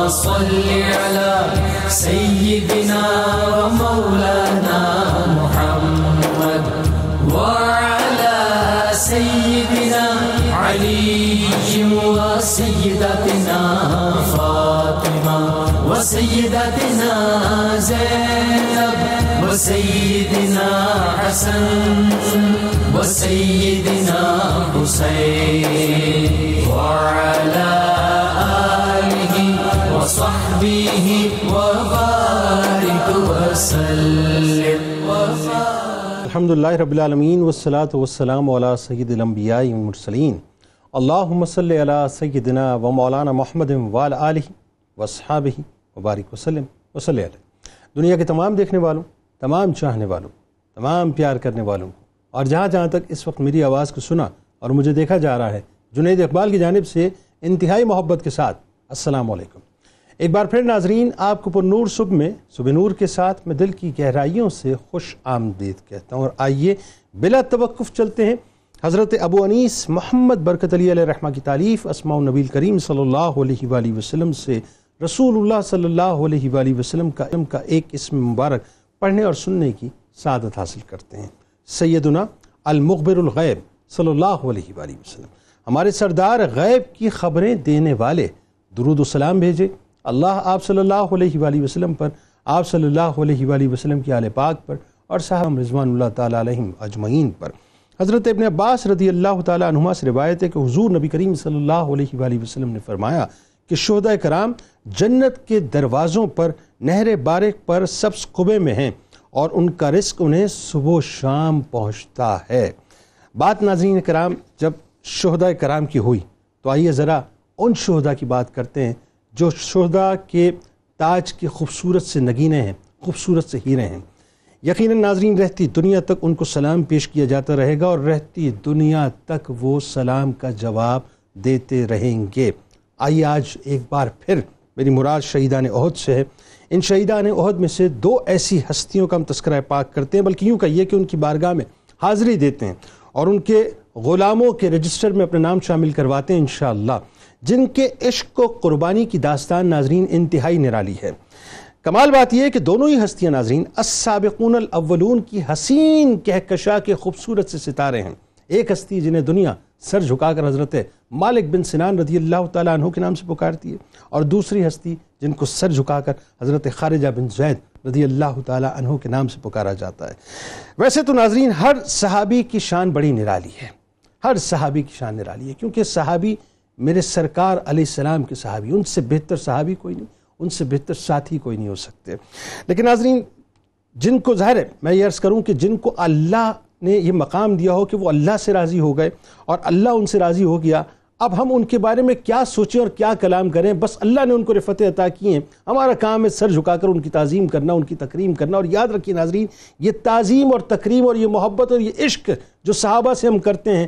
صل على سيدنا ومولانا محمد وعلى سيدنا علي وسيدتنا فاطمة وسيدتنا زينب وسيدنا حسن وسيدنا حسين وعلى آله وصحبه وبارك وسلم. الحمدللہ رب العالمین والصلاة والسلام علی سید الانبیاء والمرسلین. اللہم صلی علی سیدنا و مولانا محمد وعلی آلہ واصحابہ وبارک وسلم وصلی علیہ. دنیا کے تمام دیکھنے والوں، تمام چاہنے والوں، تمام پیار کرنے والوں اور جہاں جہاں تک اس وقت میری آواز کو سنا اور مجھے دیکھا جا رہا ہے، جنید اقبال کی جانب سے انتہائی محبت کے ساتھ السلام علیکم. ایک بار پھر ناظرین، آپ کو پر نور صبح میں صبح نور کے ساتھ میں دل کی گہرائیوں سے خوش آمدید کہتا ہوں. اور آئیے بلا توقف چلتے ہیں حضرت ابو انیس محمد برکت علی علیہ رحمہ کی تعلیف اسماء النبی کریم صلی اللہ علیہ وآلہ وسلم سے رسول اللہ صلی اللہ علیہ وآلہ وسلم کا ایک اسم مبارک پڑھنے اور سننے کی سعادت حاصل کرتے ہیں. سیدنا المخبر الغیب صلی اللہ علیہ وآلہ وسلم، ہمارے سردار غیب کی خبریں دینے والے، درود و سلام بھیجے اللہ آپ صلی اللہ علیہ وآلہ وسلم پر، آپ صلی اللہ علیہ وآلہ وسلم کی آل پاک پر اور صحابہ رضوان اللہ تعالیٰ علیہم اجمعین پر. حضرت ابن عباس رضی اللہ تعالیٰ عنہما سے روایت ہے کہ حضور نبی کریم صلی اللہ علیہ وآلہ وسلم نے فرمایا کہ شہداء کرام جنت کے دروازوں پر نہر بارق پر سبز قبے میں ہیں اور ان کا رزق انہیں صبح و شام پہنچتا ہے. بات ناظرین کرام جب شہداء کرام کی ہوئی تو آئیے ذرا ان شہداء کی بات کرتے ہیں جو شہداء کے تاج کی خوبصورت سے نگینے ہیں، خوبصورت سے ہیرے ہیں. یقیناً ناظرین رہتی دنیا تک ان کو سلام پیش کیا جاتا رہے گا اور رہتی دنیا تک وہ سلام کا جواب دیتے رہیں گے. آئیے آج ایک بار پھر میری مراد شہیدان احد سے ہے. ان شہیدان احد میں سے دو ایسی ہستیوں کا ہم تذکرہ پاک کرتے ہیں، بلکہ یوں کہیے کہ ان کی بارگاہ میں حاضری دیتے ہیں اور ان کے غلاموں کے رجسٹر میں اپنا نام شامل کرواتے ہیں انشاءاللہ، جن کے عشق و قربانی کی داستان ناظرین انتہائی نرالی ہے. کمال بات یہ ہے کہ دونوں ہی ہستیاں ناظرین السابقون الاولون کی حسین کہکشاں کے خوبصورت سے ستارے ہیں. ایک ہستی جنہیں دنیا سر جھکا کر حضرت مالک بن سنان رضی اللہ تعالیٰ عنہ کے نام سے پکارتی ہے، اور دوسری ہستی جن کو سر جھکا کر حضرت خارجہ بن زید رضی اللہ تعالیٰ عنہ کے نام سے پکارا جاتا ہے. ویسے تو ناظرین ہر صحابی کی شان بڑی نرالی ہے، ہر صحابی کی شان نرالی ہے، کیونکہ صحابی میرے سرکار علیہ السلام کے صحابی، ان سے بہتر صحابی کوئی نہیں، ان سے بہتر ساتھی کوئی نہیں ہو سکتے. لیکن ناظرین جن کو ظاہر ہے میں یہ عرض کروں کہ جن کو اللہ نے یہ مقام دیا ہو کہ وہ اللہ سے راضی ہو گئے اور اللہ ان سے راضی ہو گیا، اب ہم ان کے بارے میں کیا سوچیں اور کیا کلام کریں؟ بس اللہ نے ان کو رفعت عطا کی ہیں، ہمارا کام ہے سر جھکا کر ان کی تعظیم کرنا، ان کی تکریم کرنا. اور یاد رکھیے ناظرین یہ تعظیم اور تکریم اور یہ محبت اور یہ عشق جو صحابہ سے ہم کرتے ہیں،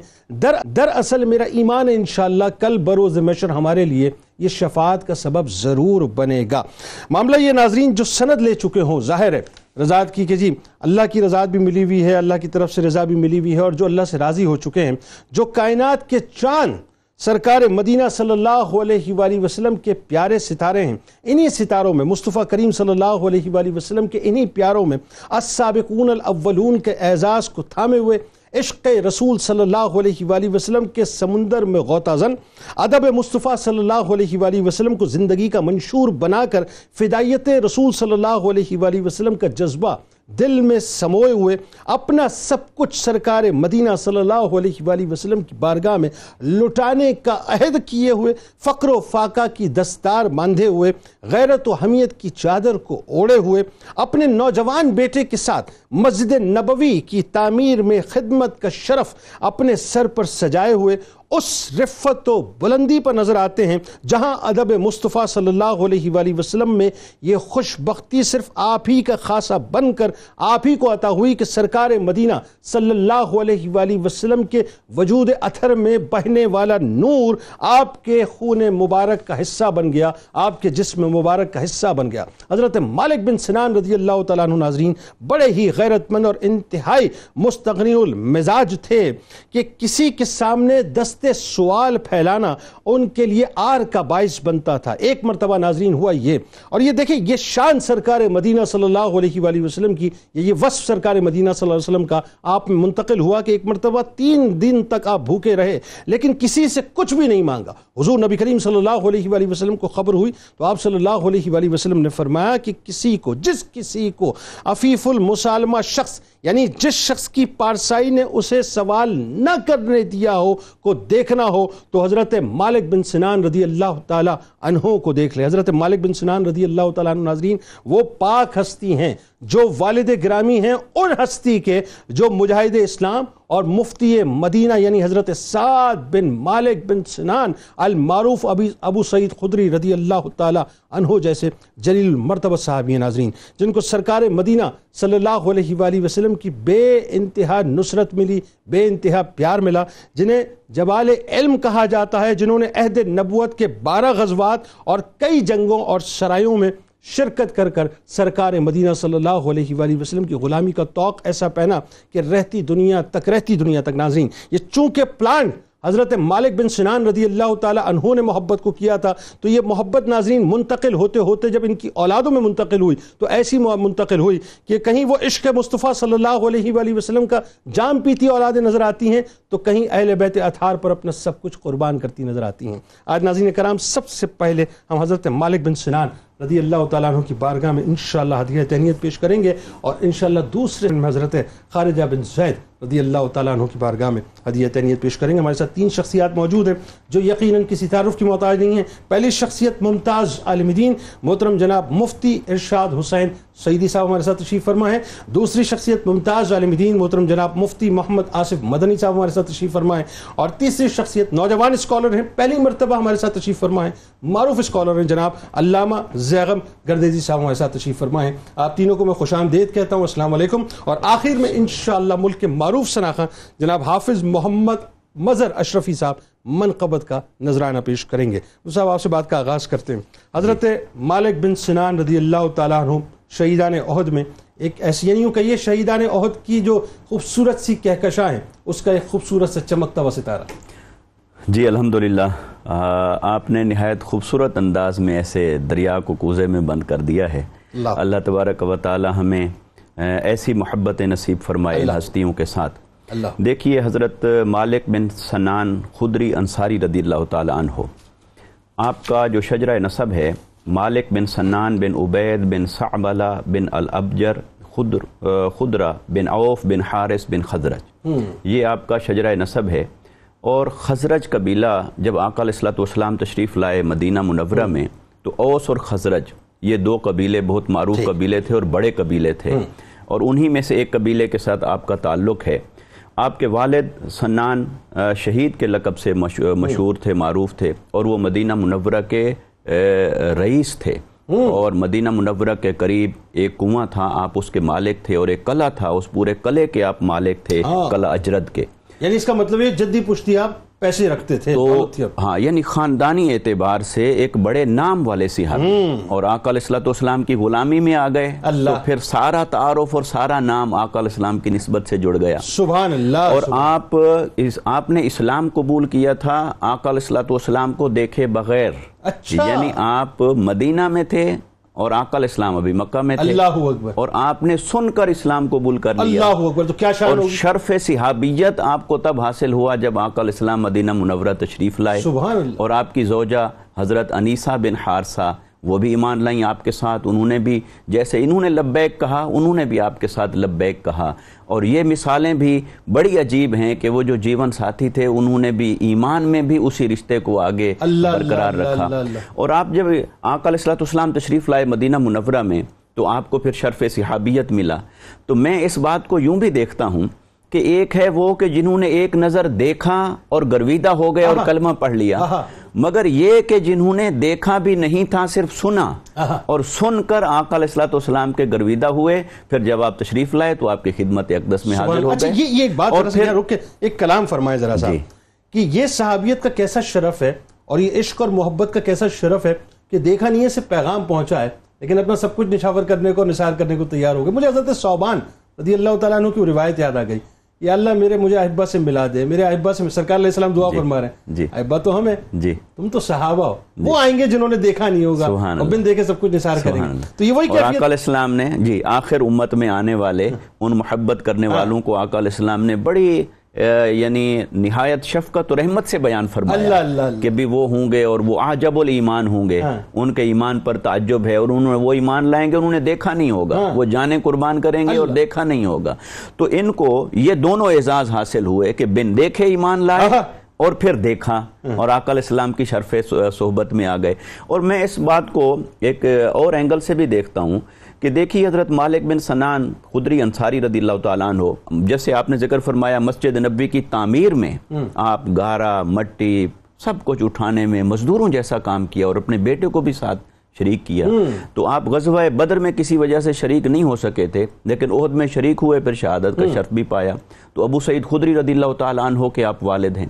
دراصل میرا ایمان ہے انشاءاللہ کل بروز محشر ہمارے لیے یہ شفاعت کا سبب ضرور بنے گا. معاملہ یہ ناظرین جو سند لے چکے ہوں، ظاہر ہے رضاعت کی کہ جی اللہ کی رضاعت بھی ملی ہوئی ہے، اللہ کی طرف سے رضا بھی ملی ہوئی ہے، اور جو اللہ سے راضی ہو چکے ہیں، جو کائنات کے چاند سرکار مدینہ صلی اللہ علیہ وآلہ وسلم کے پیارے ستارے ہیں، انہی ستاروں میں مصطفیٰ کریم صلی اللہ علیہ وآلہ وسلم کے انہی پیاروں میں السابقون الاولون کے اعزاز کو تھامے ہوئے عشق رسول صلی اللہ علیہ وآلہ وسلم کے سمندر میں غوطہ زن، ادب مصطفیٰ صلی اللہ علیہ وآلہ وسلم کو زندگی کا منشور بنا کر فدائیت رسول صلی اللہ علیہ وآلہ وسلم کا جذبہ دل میں سموئے ہوئے، اپنا سب کچھ سرکار مدینہ صلی اللہ علیہ وآلہ وسلم کی بارگاہ میں لٹانے کا عہد کیے ہوئے، فقر و فاقہ کی دستار باندھے ہوئے، غیرت و حمیت کی چادر کو اوڑے ہوئے، اپنے نوجوان بیٹے کے ساتھ مسجد نبوی کی تعمیر میں خدمت کا شرف اپنے سر پر سجائے ہوئے اس رفت و بلندی پر نظر آتے ہیں جہاں ادب مصطفیٰ صلی اللہ علیہ وآلہ وسلم میں یہ خوش بختی صرف آپ ہی کا خاصہ بن کر آپ ہی کو عطا ہوئی کہ سرکار مدینہ صلی اللہ علیہ وآلہ وسلم کے وجود اثر میں بہنے والا نور آپ کے خون مبارک کا حصہ بن گیا، آپ کے جسم مبارک کا حصہ بن گیا۔ حضرت مالک بن سنان رضی اللہ تعالیٰ عنہ ناظرین بڑے ہی غیرت مند اور انتہائی مستغنی المزاج تھے کہ کسی کے سامنے دست دست سوال پھیلانا ان کے لیے آر کا باعث بنتا تھا۔ ایک مرتبہ ناظرین ہوا یہ، اور یہ دیکھیں یہ شان سرکار مدینہ صلی اللہ علیہ وآلہ وسلم کی، یہ وصف سرکار مدینہ صلی اللہ علیہ وسلم کا آپ میں منتقل ہوا کہ ایک مرتبہ 3 دن تک آپ بھوکے رہے لیکن کسی سے کچھ بھی نہیں مانگا۔ حضور نبی کریم صلی اللہ علیہ وآلہ وسلم کو خبر ہوئی تو آپ صلی اللہ علیہ وآلہ وسلم نے فرمایا کہ جس کسی کو عفیف المسالمہ شخص، یعنی جس شخص کی پارسائی نے اسے سوال نہ کرنے دیا ہو کو دیکھنا ہو تو حضرت مالک بن سنان رضی اللہ تعالی عنہ کو دیکھ لے۔ حضرت مالک بن سنان رضی اللہ تعالی عنہ ناظرین وہ پاک ہستی ہیں جو والد گرامی ہیں ان ہستی کے جو مجاہد اسلام اور مفتی مدینہ یعنی حضرت سعد بن مالک بن سنان المعروف ابو سعید خدری رضی اللہ تعالی عنہ جیسے جلیل المرتبہ صحابی ہیں ناظرین، جن کو سرکار مدینہ صلی اللہ علیہ وآلہ وسلم کی بے انتہا نصرت ملی، بے انتہا پیار ملا، جنہیں جبال علم کہا جاتا ہے، جنہوں نے عہد نبوت کے 12 غزوات اور کئی جنگوں اور سرایوں میں شرکت کر سرکار مدینہ صلی اللہ علیہ وآلہ وسلم کی غلامی کا توق ایسا پہنا کہ رہتی دنیا تک ناظرین یہ چونکہ پلانٹ حضرت مالک بن سنان رضی اللہ تعالی عنہ نے محبت کو کیا تھا تو یہ محبت ناظرین منتقل ہوتے ہوتے جب ان کی اولادوں میں منتقل ہوئی تو ایسی منتقل ہوئی کہ کہیں وہ عشق مصطفیٰ صلی اللہ علیہ وآلہ وسلم کا جام پیتی اولادیں نظر آتی ہیں تو کہیں اہل بیت اطہار پر اپنا سب کچھ قربان کرتی نظر آتی ہیں۔ آج ناظرین کرام سب سے پہلے ہم حضرت مالک بن سنان رضی اللہ تعالیٰ عنہ کی بارگاہ میں انشاءاللہ ہدیہ تہنیت پیش کریں گے، اور انشاءاللہ دوسرے میں حضرت خارجہ بن زید رضی اللہ تعالیٰ عنہ کی بارگاہ میں ہدیہ تہنیت پیش کریں گے۔ ہمارے ساتھ 3 شخصیات موجود ہیں جو یقیناً کسی تعارف کی محتاج نہیں ہیں۔ پہلی شخصیت ممتاز عالم دین محترم جناب مفتی ارشاد حسین سعیدی صاحب ہمارے ساتھ تشریف فرما ہے۔ دوسری شخصیت ممتاز عالم دین محترم جناب مفتی محمد آصف مدنی صاحب ہمارے ساتھ تشریف فرما ہے۔ اور تیسری شخصیت نوجوان اسکالر ہیں، پہلی مرتبہ ہمارے ساتھ تشریف فرما ہے، معروف اسکالر ہیں جناب علامہ زیغم گردیزی صاحب ہمارے ساتھ تشریف فرما ہے۔ آپ تینوں کو میں خوش آمدید کہتا ہوں، السلام علیکم۔ اور آخر میں انشاءاللہ ملک کے معروف شناخواں جناب حافظ محمد مظہر اشرفی صاحب منقبت کا نذرانہ پیش کریں گے۔ صاحب آپ سے بات کا آغاز کرتے ہیں۔ حضرت مالک بن سنان رضی اللہ تعالیٰ عنہ شہیدان احد میں ایک ایسی، یعنی یوں کہیے شہیدان احد کی جو خوبصورت سی کہکشاں ہیں اس کا ایک خوبصورت سے چمکتا ہوا ستارہ۔ جی الحمدللہ، آپ نے نہایت خوبصورت انداز میں ایسے دریا کو کوزے میں بند کر دیا ہے۔ اللہ تبارک و تعالی ہمیں ایسی محبت نصیب فرمائے ان ہستیوں کے ساتھ۔ دیکھیے حضرت مالک بن سنان خدری انصاری رضی اللہ تعالی عنہ، آپ کا جو شجرہ نسب ہے مالک بن سنان بن عبید بن ثعبلہ بن الابجر خدرہ بن عوف بن حارث بن خزرج، یہ آپ کا شجرہ نسب ہے۔ اور خزرج قبیلہ جب آقا علیہ الصلوۃ والسلام تشریف لائے مدینہ منورہ میں تو اوس اور خزرج یہ 2 قبیلے بہت معروف قبیلے تھے اور بڑے قبیلے تھے، اور انہی میں سے ایک قبیلے کے ساتھ آپ کا تعلق ہے۔ آپ کے والد سنان شہید کے لقب سے مشہور تھے، معروف تھے، اور وہ مدینہ منورہ کے رئیس تھے، اور مدینہ منورہ کے قریب ایک کنواں تھا، آپ اس کے مالک تھے، اور ایک قلعہ تھا، اس پورے قلعے کے آپ مالک تھے، قلعہ اجرد کے۔ یعنی اس کا مطلب یہ جدی پشتی آپ پیسے رکھتے تھے تو ہاں، یعنی خاندانی اعتبار سے ایک بڑے نام والے صحابی، اور آقا علیہ الصلوۃ والسلام کی غلامی میں آ گئے تو پھر سارا تعارف اور سارا نام آقا علیہ السلام کی نسبت سے جڑ گیا۔ سبحان اللہ۔ اور آپ نے اسلام قبول کیا تھا آقا علیہ الصلوۃ والسلام کو دیکھے بغیر، یعنی آپ مدینہ میں تھے اور آقا علیہ السلام ابھی مکہ میں تھے، اللہ اکبر، اور آپ نے سن کر اسلام قبول کر لیا، اللہ اکبر، تو کیا شان ہوگی۔ شرف صحابیت آپ کو تب حاصل ہوا جب آقا علیہ السلام مدینہ منورہ تشریف لائے، سبحان اللہ۔ اور آپ کی زوجہ حضرت انیسہ بن حارثہ وہ بھی ایمان لائیں آپ کے ساتھ، انہوں نے بھی جیسے انہوں نے لبیک کہا انہوں نے بھی آپ کے ساتھ لبیک کہا۔ اور یہ مثالیں بھی بڑی عجیب ہیں کہ وہ جو جیون ساتھی تھے انہوں نے بھی ایمان میں بھی اسی رشتے کو آگے برقرار رکھا۔ اور آپ جب آقا علیہ السلام تشریف لائے مدینہ منورہ میں تو آپ کو پھر شرف صحابیت ملا۔ تو میں اس بات کو یوں بھی دیکھتا ہوں کہ ایک ہے وہ کہ جنہوں نے ایک نظر دیکھا اور گرویدہ ہو گئے اور کلمہ پڑھ لیا، مگر یہ کہ جنہوں نے دیکھا بھی نہیں تھا، صرف سنا، اور سن کر آقا علیہ الصلوۃ والسلام کے گرویدہ ہوئے، پھر جب آپ تشریف لائے تو آپ کی خدمت اقدس میں حاضر ہو گئے۔ یہ ایک بات رک کے ایک کلام فرمائے ذرا سا کہ یہ صحابیت کا کیسا شرف ہے اور یہ عشق اور محبت کا کیسا شرف ہے کہ دیکھا نہیں ہے، صرف پیغام پہنچا ہے لیکن اپنا سب کچھ نشاور کرنے کو نثار کرنے کو تیار ہو گئے۔ مجھے حضرت ثوبان رضی اللہ تعالیٰ عنہ کی روایت یاد آ گئی یا اللہ میرے احبا سے ملا دے، میرے احبا سے، سرکار علیہ السلام دعا فرما رہے ہیں جی احبا تو ہمیں، جی تم تو صحابہ ہو، وہ آئیں گے جنہوں نے دیکھا نہیں ہوگا اور بن دیکھے سب کچھ نثار کریں گے. تو یہ وہی اور آقا علیہ السلام نے جی آخر امت میں آنے والے ان محبت کرنے والوں کو آقا علیہ السلام نے بڑی یعنی نہایت شفقت و رحمت سے بیان فرمایا کہ بھی وہ ہوں گے اور وہ عجب الایمان ہوں گے، ان کے ایمان پر تعجب ہے، اور انہوں نے وہ ایمان لائیں گے انہوں نے دیکھا نہیں ہوگا، وہ جانیں قربان کریں گے اور دیکھا نہیں ہوگا. تو ان کو یہ دونوں اعزاز حاصل ہوئے کہ بن دیکھے ایمان لائے اور پھر دیکھا اور آقا علیہ السلام کی شرف صحبت میں آ گئے. اور میں اس بات کو ایک اور اینگل سے بھی دیکھتا ہوں کہ دیکھیے حضرت مالک بن سنان خدری انصاری رضی اللہ تعالیٰ عنہ، جیسے آپ نے ذکر فرمایا مسجد نبوی کی تعمیر میں آپ گارا مٹی سب کچھ اٹھانے میں مزدوروں جیسا کام کیا اور اپنے بیٹے کو بھی ساتھ شریک کیا. تو آپ غزوہ بدر میں کسی وجہ سے شریک نہیں ہو سکے تھے لیکن احد میں شریک ہوئے، پھر شہادت کا شرف بھی پایا. تو ابو سعید خدری رضی اللہ تعالیٰ عنہ کے آپ والد ہیں.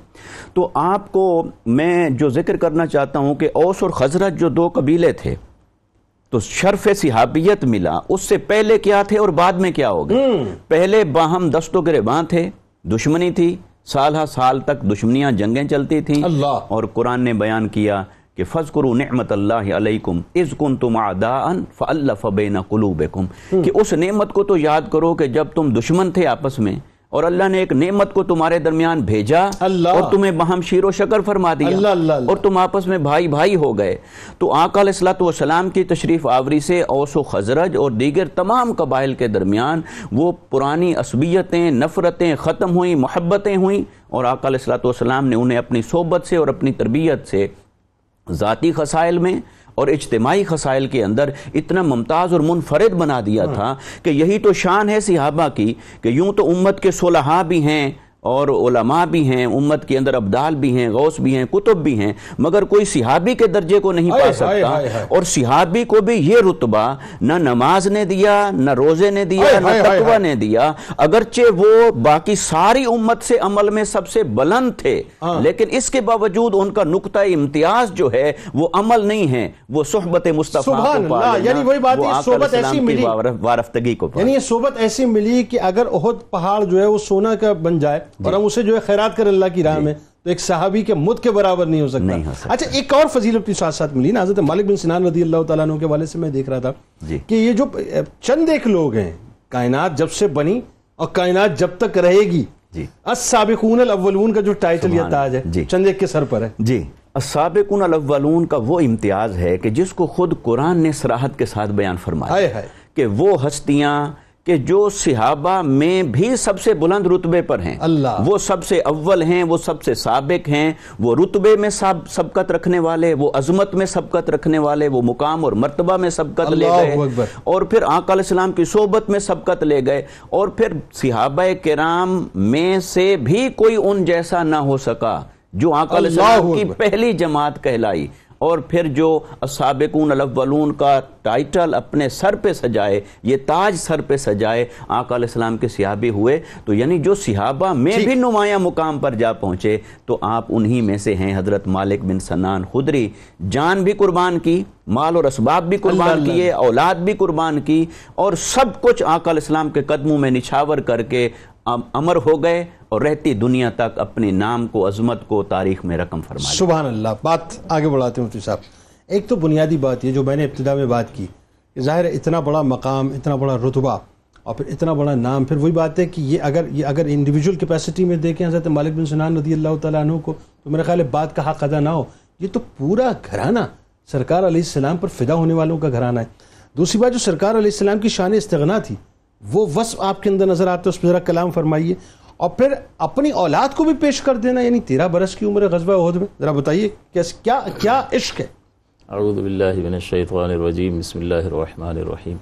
تو آپ کو میں جو ذکر کرنا چاہتا ہوں کہ اوس اور خزرج جو دو قبیلے تھے تو شرف صحابیت ملا، اس سے پہلے کیا تھے اور بعد میں کیا ہو گئے؟ پہلے باہم دست و گریباں تھے، دشمنی تھی، سال ہا سال تک دشمنیاں جنگیں چلتی تھیں. اور قرآن نے بیان کیا کہ فَاذْكُرُوا نِعْمَةَ اللَّهِ عَلَيْكُمْ إِذْ كُنْتُمْ أَعْدَاءً فَأَلَّفَ بَيْنَ قُلُوبِكُمْ کہ اس نعمت کو تو یاد کرو کہ جب تم دشمن تھے آپس میں اور اللہ نے ایک نعمت کو تمہارے درمیان بھیجا اور تمہیں باہم شیر و شکر فرما دیا اور تم آپس میں بھائی بھائی ہو گئے. تو آقا علیہ السلام کی تشریف آوری سے اوس و خزرج اور دیگر تمام قبائل کے درمیان وہ پرانی عصبیتیں، نفرتیں ختم ہوئیں، محبتیں ہوئیں، اور آقا علیہ السلام نے انہیں اپنی صحبت سے اور اپنی تربیت سے ذاتی خصائل میں اور اجتماعی خصائل کے اندر اتنا ممتاز اور منفرد بنا دیا تھا کہ یہی تو شان ہے صحابہ کی کہ یوں تو امت کے صلحاء بھی ہیں اور علماء بھی ہیں، امت کے اندر ابدال بھی ہیں، غوث بھی ہیں، کتب بھی ہیں، مگر کوئی صحابی کے درجے کو نہیں پا سکتا. اور صحابی کو بھی یہ رتبہ نہ نماز نے دیا، نہ روزے نے دیا، نہ تقوی نے دیا، اگرچہ وہ باقی ساری امت سے عمل میں سب سے بلند تھے لیکن اس کے باوجود ان کا نقطہ امتیاز جو ہے وہ عمل نہیں ہے، وہ صحبت مصطفیٰ کو پا لینا، وہ آقا علیہ السلام کی وارفتگی کو پا لینا. یعنی یہ صحبت ایسی ملی کہ اگر احد پہاڑ جو ہے وہ سونا کا بن جائے اور ہم اسے جو ہے خیرات کر اللہ کی راہ میں تو ایک صحابی کے مد کے برابر نہیں ہو سکتا. اچھا ایک اور فضیلت بھی ساتھ ساتھ ملی نا حضرت مالک بن سنان رضی اللہ تعالیٰ عنہ کے والے سے میں دیکھ رہا تھا کہ یہ جو چند ایک لوگ ہیں، کائنات جب سے بنی اور کائنات جب تک رہے گی، السابقون الاولون کا جو ٹائٹل یا تاج ہے چند ایک کے سر پر ہے. جی السابقون الاولون کا وہ امتیاز ہے کہ جس کو خود قرآن نے صراحت کے ساتھ بیان فرمایا کہ وہ ہستیاں کہ جو صحابہ میں بھی سب سے بلند رتبے پر ہیں، وہ سب سے اول ہیں، وہ سب سے سابق ہیں، وہ رتبے میں سبقت رکھنے والے، وہ عظمت میں سبقت رکھنے والے، وہ مقام اور مرتبہ میں سبقت لے گئے، اور پھر آقا علیہ السلام کی صحبت میں سبقت لے گئے، اور پھر صحابہ کرام میں سے بھی کوئی ان جیسا نہ ہو سکا جو آقا علیہ السلام کی پہلی جماعت کہلائی، اور پھر جو السابقون الاولون کا ٹائٹل اپنے سر پہ سجائے، یہ تاج سر پہ سجائے، آقا علیہ السلام کے صحابی ہوئے. تو یعنی جو صحابہ میں بھی نمایاں مقام پر جا پہنچے تو آپ انہی میں سے ہیں. حضرت مالک بن سنان خدری جان بھی قربان کی، مال اور اسباب بھی قربان کیے، اولاد بھی قربان کی، اور سب کچھ آقا علیہ السلام کے قدموں میں نچھاور کر کے امر ہو گئے اور رہتی دنیا تک اپنے نام کو، عظمت کو تاریخ میں رقم فرما. سبحان اللہ. بات آگے بڑھاتے ہیں مفتی صاحب. ایک تو بنیادی بات یہ جو میں نے ابتدا میں بات کی کہ ظاہر ہے اتنا بڑا مقام، اتنا بڑا رتبہ اور پھر اتنا بڑا نام، پھر وہی بات ہے کہ یہ اگر انڈیویجول کیپیسٹی میں دیکھیں حضرت مالک بن سنان رضی اللہ تعالیٰ عنہ کو تو میرا خیال ہے بات کا حق ادا نہ ہو. یہ تو پورا گھرانہ سرکار علیہ السلام پر فدا ہونے والوں کا گھرانہ ہے. دوسری بات جو سرکار علیہ السلام کی شان استغنا تھی وہ وصف آپ کے اندر نظر آتا ہے، اس پہ ذرا کلام فرمائیے. اور پھر اپنی اولاد کو بھی پیش کر دینا، یعنی 13 برس کی عمر غزوہ احد میں، ذرا بتائیے کیا عشق ہے. اعوذ باللہ من الشیطان الرجیم، بسم اللہ الرحمن الرحیم.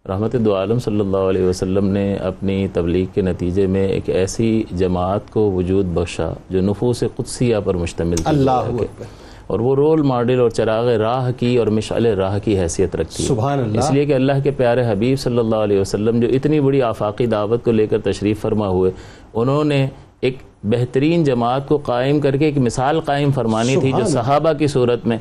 رحمت دو عالم صلی اللہ علیہ وسلم نے اپنی تبلیغ کے نتیجے میں ایک ایسی جماعت کو وجود بخشا جو نفوس قدسیہ پر مشتمل تھی، اللہ اکبر، اور وہ رول ماڈل اور چراغ راہ کی اور مشعل راہ کی حیثیت رکھتی ہے. سبحان اللہ. اس لیے کہ اللہ کے پیارے حبیب صلی اللہ علیہ وسلم جو اتنی بڑی آفاقی دعوت کو لے کر تشریف فرما ہوئے، انہوں نے ایک بہترین جماعت کو قائم کر کے ایک مثال قائم فرمانی تھی جو صحابہ کی صورت میں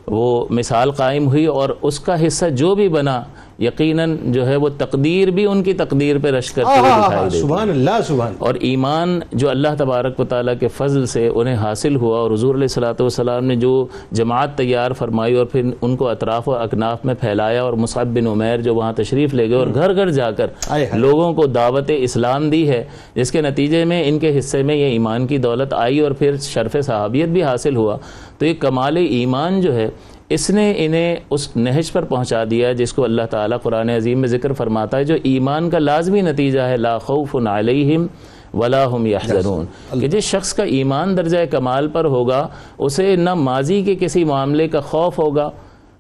وہ مثال قائم ہوئی، اور اس کا حصہ جو بھی بنا یقیناً جو ہے وہ تقدیر بھی ان کی تقدیر پہ رش کرتے ہوئے دکھائی دیتی۔ سبحان اللہ، سبحان۔ اور ایمان جو اللہ تبارک و تعالیٰ کے فضل سے انہیں حاصل ہوا، اور حضور علیہ الصلوۃ والسلام نے جو جماعت تیار فرمائی اور پھر ان کو اطراف و اکناف میں پھیلایا، اور مصعب بن عمیر جو وہاں تشریف لے گئے اور گھر گھر جا کر لوگوں کو دعوت اسلام دی ہے، جس کے نتیجے میں ان کے حصے میں یہ ایمان کی دولت آئی اور پھر شرف صحابیت بھی حاصل ہوا۔ تو یہ کمال ایمان جو ہے اس نے انہیں اس نہج پر پہنچا دیا جس کو اللہ تعالیٰ قرآن عظیم میں ذکر فرماتا ہے، جو ایمان کا لازمی نتیجہ ہے، لا خوف علیہم ولا ہم یحزنون، کہ جس شخص کا ایمان درجہ کمال پر ہوگا اسے نہ ماضی کے کسی معاملے کا خوف ہوگا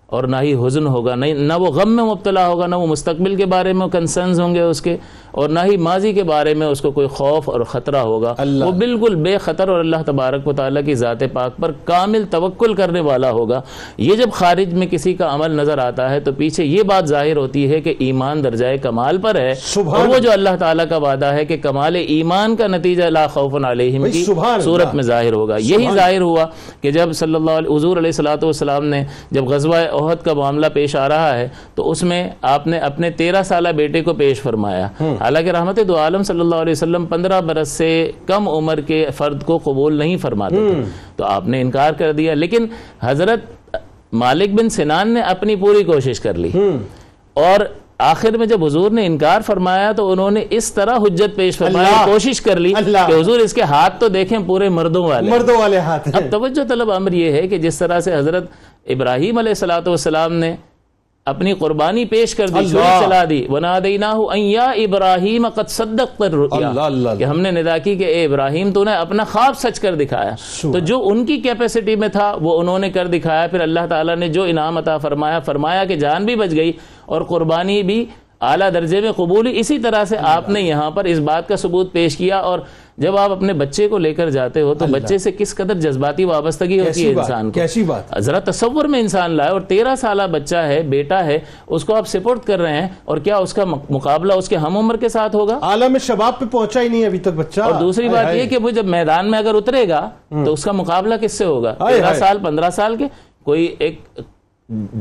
اور نہ ہی حزن ہوگا، نہ وہ غم میں مبتلا ہوگا، نہ وہ مستقبل کے بارے میں کنسرنز ہوں گے اس کے، اور نہ ہی ماضی کے بارے میں اس کو کوئی خوف اور خطرہ ہوگا۔ وہ بالکل بے خطر اور اللہ تبارک و تعالیٰ کی ذات پاک پر کامل توکل کرنے والا ہوگا۔ یہ جب خارج میں کسی کا عمل نظر آتا ہے تو پیچھے یہ بات ظاہر ہوتی ہے کہ ایمان درجہ کمال پر ہے، اور وہ جو اللہ تعالیٰ کا وعدہ ہے کہ کمال ایمان کا نتیجہ لا خوف علیہم کی صورت میں ظاہر ہوگا۔ یہی ظاہر ہوا کہ جب صلی اللہ علیہ حضور علیہ الصلوۃ والسلام نے جب غزوہ احد کا معاملہ پیش آ رہا ہے تو اس میں آپ نے اپنے 13 سالہ بیٹے کو پیش فرمایا، حالانکہ رحمت دو عالم صلی اللہ علیہ وسلم 15 برس سے کم عمر کے فرد کو قبول نہیں فرماتے تھے، تو آپ نے انکار کر دیا، لیکن حضرت مالک بن سنان نے اپنی پوری کوشش کر لی، اور آخر میں جب حضور نے انکار فرمایا تو انہوں نے اس طرح حجت پیش فرمائی، کوشش کر لی کہ حضور اس کے ہاتھ تو دیکھیں پورے مردوں والے ہاتھ۔ اب توجہ طلب امر یہ ہے کہ جس طرح سے حضرت ابراہیم علیہ الصلوۃ والسلام نے اپنی قربانی پیش کر دی، چھری چلا دی، وَنَادَيْنَاهُ أَن يَا إِبْرَاهِيمَ قَدْ صَدَّقْتَ الرُّؤْيَا، کہ ہم نے ندا کی کہ اے ابراہیم تو نے اپنا خواب سچ کر دکھایا۔ تو جو ان کی کیپیسٹی میں تھا وہ انہوں نے کر دکھایا، پھر اللہ تعالیٰ نے جو انعام عطا فرمایا کہ جان بھی بچ گئی اور قربانی بھی اعلیٰ درجے میں قبول ہوئی۔ اسی طرح سے آپ نے یہاں پر اس بات کا ثبوت پیش کیا، اور جب آپ اپنے بچے کو لے کر جاتے ہو تو بچے سے کس قدر جذباتی وابستگی ہوتی ہے انسان کو، کیسی بات ذرا تصور میں انسان لائے، اور 13 سالہ بچہ ہے، بیٹا ہے، اس کو آپ سپورٹ کر رہے ہیں، اور کیا اس کا مقابلہ اس کے ہم عمر کے ساتھ ہوگا؟ عالم شباب پہ پہنچا ہی نہیں ابھی تک بچہ۔ اور دوسری بات یہ کہ وہ جب میدان میں اگر اترے گا تو اس کا مقابلہ کس سے ہوگا؟ 13 سال 15 سال کے کوئی ایک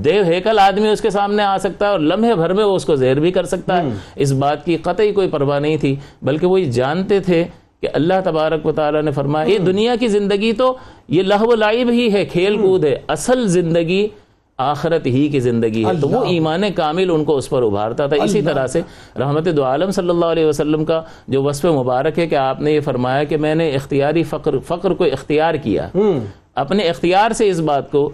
دیو ہیکل آدمی اس کے سامنے آ سکتا ہے اور لمحے بھر میں وہ اس کو زہر بھی کر سکتا ہے۔ اس بات کی قطعی کوئی پرواہ نہیں تھی، بلکہ وہ جانتے تھے کہ اللہ تبارک و تعالیٰ نے فرمایا یہ دنیا کی زندگی تو یہ لہو و لعب ہی ہے، کھیل کود ہے، اصل زندگی آخرت ہی کی زندگی ہے۔ تو وہ ایمان کامل ان کو اس پر ابھارتا تھا۔ اسی طرح سے رحمت دو عالم صلی اللہ علیہ وسلم کا جو وصف مبارک ہے کہ آپ نے یہ فرمایا کہ میں نے اختیاری فقر کو اختیار کیا، اپنے اختیار سے اس بات کو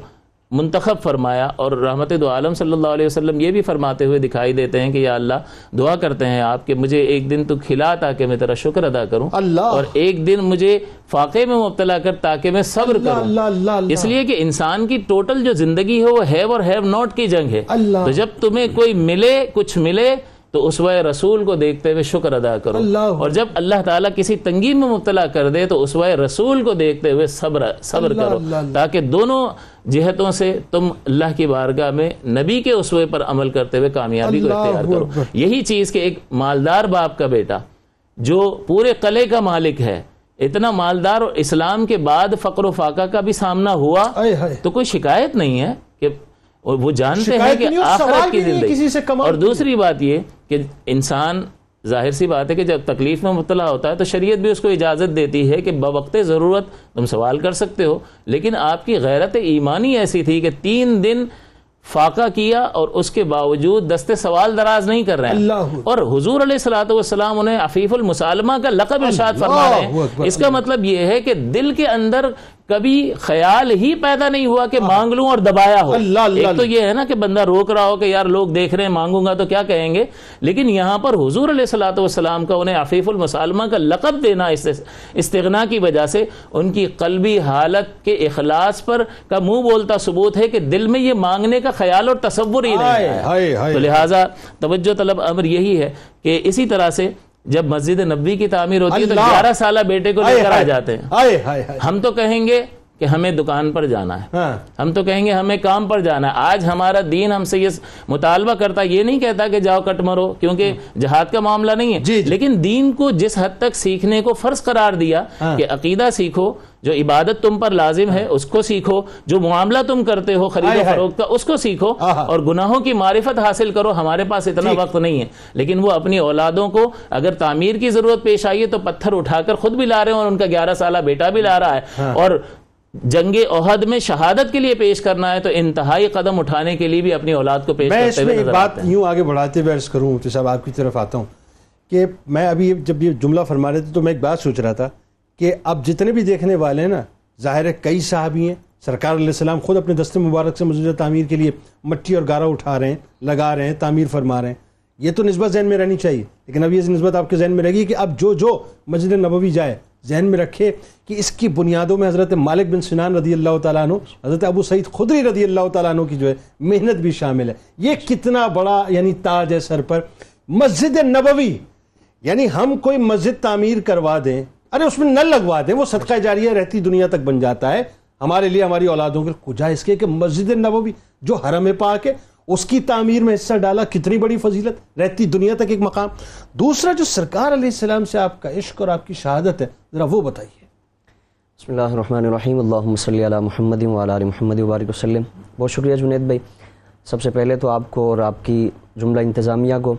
منتخب فرمایا، اور رحمت دو عالم صلی اللہ علیہ وسلم یہ بھی فرماتے ہوئے دکھائی دیتے ہیں کہ یا اللہ دعا کرتے ہیں آپ کہ مجھے ایک دن تو کھلا تاکہ میں تیرا شکر ادا کروں، اور ایک دن مجھے فاقے میں مبتلا کر تاکہ میں صبر کروں۔ اس لیے کہ انسان کی ٹوٹل جو زندگی ہے وہ ہیو اور ہیو ناٹ کی جنگ ہے۔ تو جب تمہیں کوئی ملے، کچھ ملے، تو اسوہ رسول کو دیکھتے ہوئے شکر ادا کرو، اور جب اللہ تعالیٰ کسی تنگی میں مبتلا کر دے تو اسوہ رسول کو دیکھتے ہوئے صبر کرو، تاکہ دونوں جہتوں سے تم اللہ کی بارگاہ میں نبی کے اسوے پر عمل کرتے ہوئے کامیابی کو اختیار کرو۔ یہی چیز کہ ایک مالدار باپ کا بیٹا جو پورے قلعے کا مالک ہے، اتنا مالدار، اور اسلام کے بعد فقر و فاقہ کا بھی سامنا ہوا تو کوئی شکایت نہیں ہے کہ وہ جانتے ہیں کہ آخرت کی زندگی۔ اور دوسری بات یہ کہ انسان ظاہر سی بات ہے کہ جب تکلیف میں مبتلا ہوتا ہے تو شریعت بھی اس کو اجازت دیتی ہے کہ بوقت ضرورت تم سوال کر سکتے ہو، لیکن آپ کی غیرت ایمانی ایسی تھی کہ 3 دن فاقہ کیا اور اس کے باوجود دستے سوال دراز نہیں کر رہے ہیں، اور حضور علیہ الصلوۃ والسلام انہیں عفیف المسالمہ کا لقب ارشاد فرما رہے ہیں۔ اس کا مطلب یہ ہے کہ دل کے اندر کبھی خیال ہی پیدا نہیں ہوا کہ مانگ لوں اور دبایا ہو۔ ایک تو یہ ہے نا کہ بندہ روک رہا ہو کہ یار لوگ دیکھ رہے ہیں، مانگوں گا تو کیا کہیں گے، لیکن یہاں پر حضور علیہ الصلوۃ والسلام کا انہیں عفیف المسالمہ کا لقب دینا استغنا کی وجہ سے ان کی قلبی حالت کے اخلاص پر کا منہ بولتا ثبوت ہے کہ دل میں یہ مانگنے کا خیال اور تصور ہی نہیں ہے۔ تو لہٰذا توجہ طلب امر یہی ہے کہ اسی طرح سے جب مسجد نبوی کی تعمیر ہوتی ہے تو 11 سالہ بیٹے کو لے کر آ جاتے ہیں۔ ہم تو کہیں گے کہ ہمیں دکان پر جانا ہے، ہم تو کہیں گے ہمیں کام پر جانا ہے۔ آج ہمارا دین ہم سے یہ مطالبہ کرتا، یہ نہیں کہتا کہ جاؤ کٹ مرو، کیونکہ جہاد کا معاملہ نہیں ہے، لیکن دین کو جس حد تک سیکھنے کو فرض قرار دیا کہ عقیدہ سیکھو، جو عبادت تم پر لازم ہے اس کو سیکھو، جو معاملہ تم کرتے ہو خرید و فروخت کا اس کو سیکھو، اور گناہوں کی معرفت حاصل کرو۔ ہمارے پاس اتنا وقت نہیں ہے، لیکن وہ اپنی اولادوں کو اگر تعمیر کی ضرورت پیش آئی ہے تو پتھر اٹھا کر خود بھی لا رہے ہیں، اور ان کا 11 سالہ بیٹا بھی لا رہا ہے، اور جنگ احد میں شہادت کے لیے پیش کرنا ہے تو انتہائی قدم اٹھانے کے لیے بھی اپنی اولاد کو پیش کرتے ہوئے نظر آتے ہیں۔ بات یوں آگے بڑھاتے ہوئے عرض کروں مفتی صاحب، آپ کی طرف آتا ہوں کہ میں ابھی جب یہ جملہ فرما رہے تھے تو میں ایک بات سوچ رہا تھا کہ اب جتنے بھی دیکھنے والے ہیں نا، ظاہر ہے کئی صحابی ہیں، سرکار علیہ السلام خود اپنے دست مبارک سے مسجد تعمیر کے لیے مٹی اور گارا اٹھا رہے ہیں، لگا رہے ہیں، تعمیر فرما رہے ہیں، یہ تو نسبت ذہن میں رہنی چاہیے، لیکن اب یہ نسبت آپ کے ذہن میں رہے گی کہ اب جو مسجد نبوی جائے ذہن میں رکھے کہ اس کی بنیادوں میں حضرت مالک بن سنان رضی اللہ تعالیٰ عنہ، حضرت ابو سعید خدری رضی اللہ تعالیٰ عنہ کی جو ہے محنت بھی شامل ہے۔ یہ کتنا بڑا یعنی تاج ہے سر پر، مسجد نبوی، یعنی ہم کوئی مسجد تعمیر کروا دیں، ارے اس میں نل لگوا دیں، وہ صدقہ جاریہ رہتی دنیا تک بن جاتا ہے ہمارے لیے، ہماری اولادوں کے، کجا اس کے کہ مسجد نبوی جو حرم پاک ہے اس کی تعمیر میں حصہ ڈالا، کتنی بڑی فضیلت، رہتی دنیا تک ایک مقام۔ دوسرا جو سرکار علیہ السلام سے آپ کا عشق اور آپ کی شہادت ہے، ذرا وہ بتائیے۔ بسم اللہ الرحمن الرحیم، اللہم صلی علی محمد وعلی آل محمد وبارک وسلم۔ بہت شکریہ جنید بھائی، سب سے پہلے تو آپ کو اور آپ کی جملہ انتظامیہ کو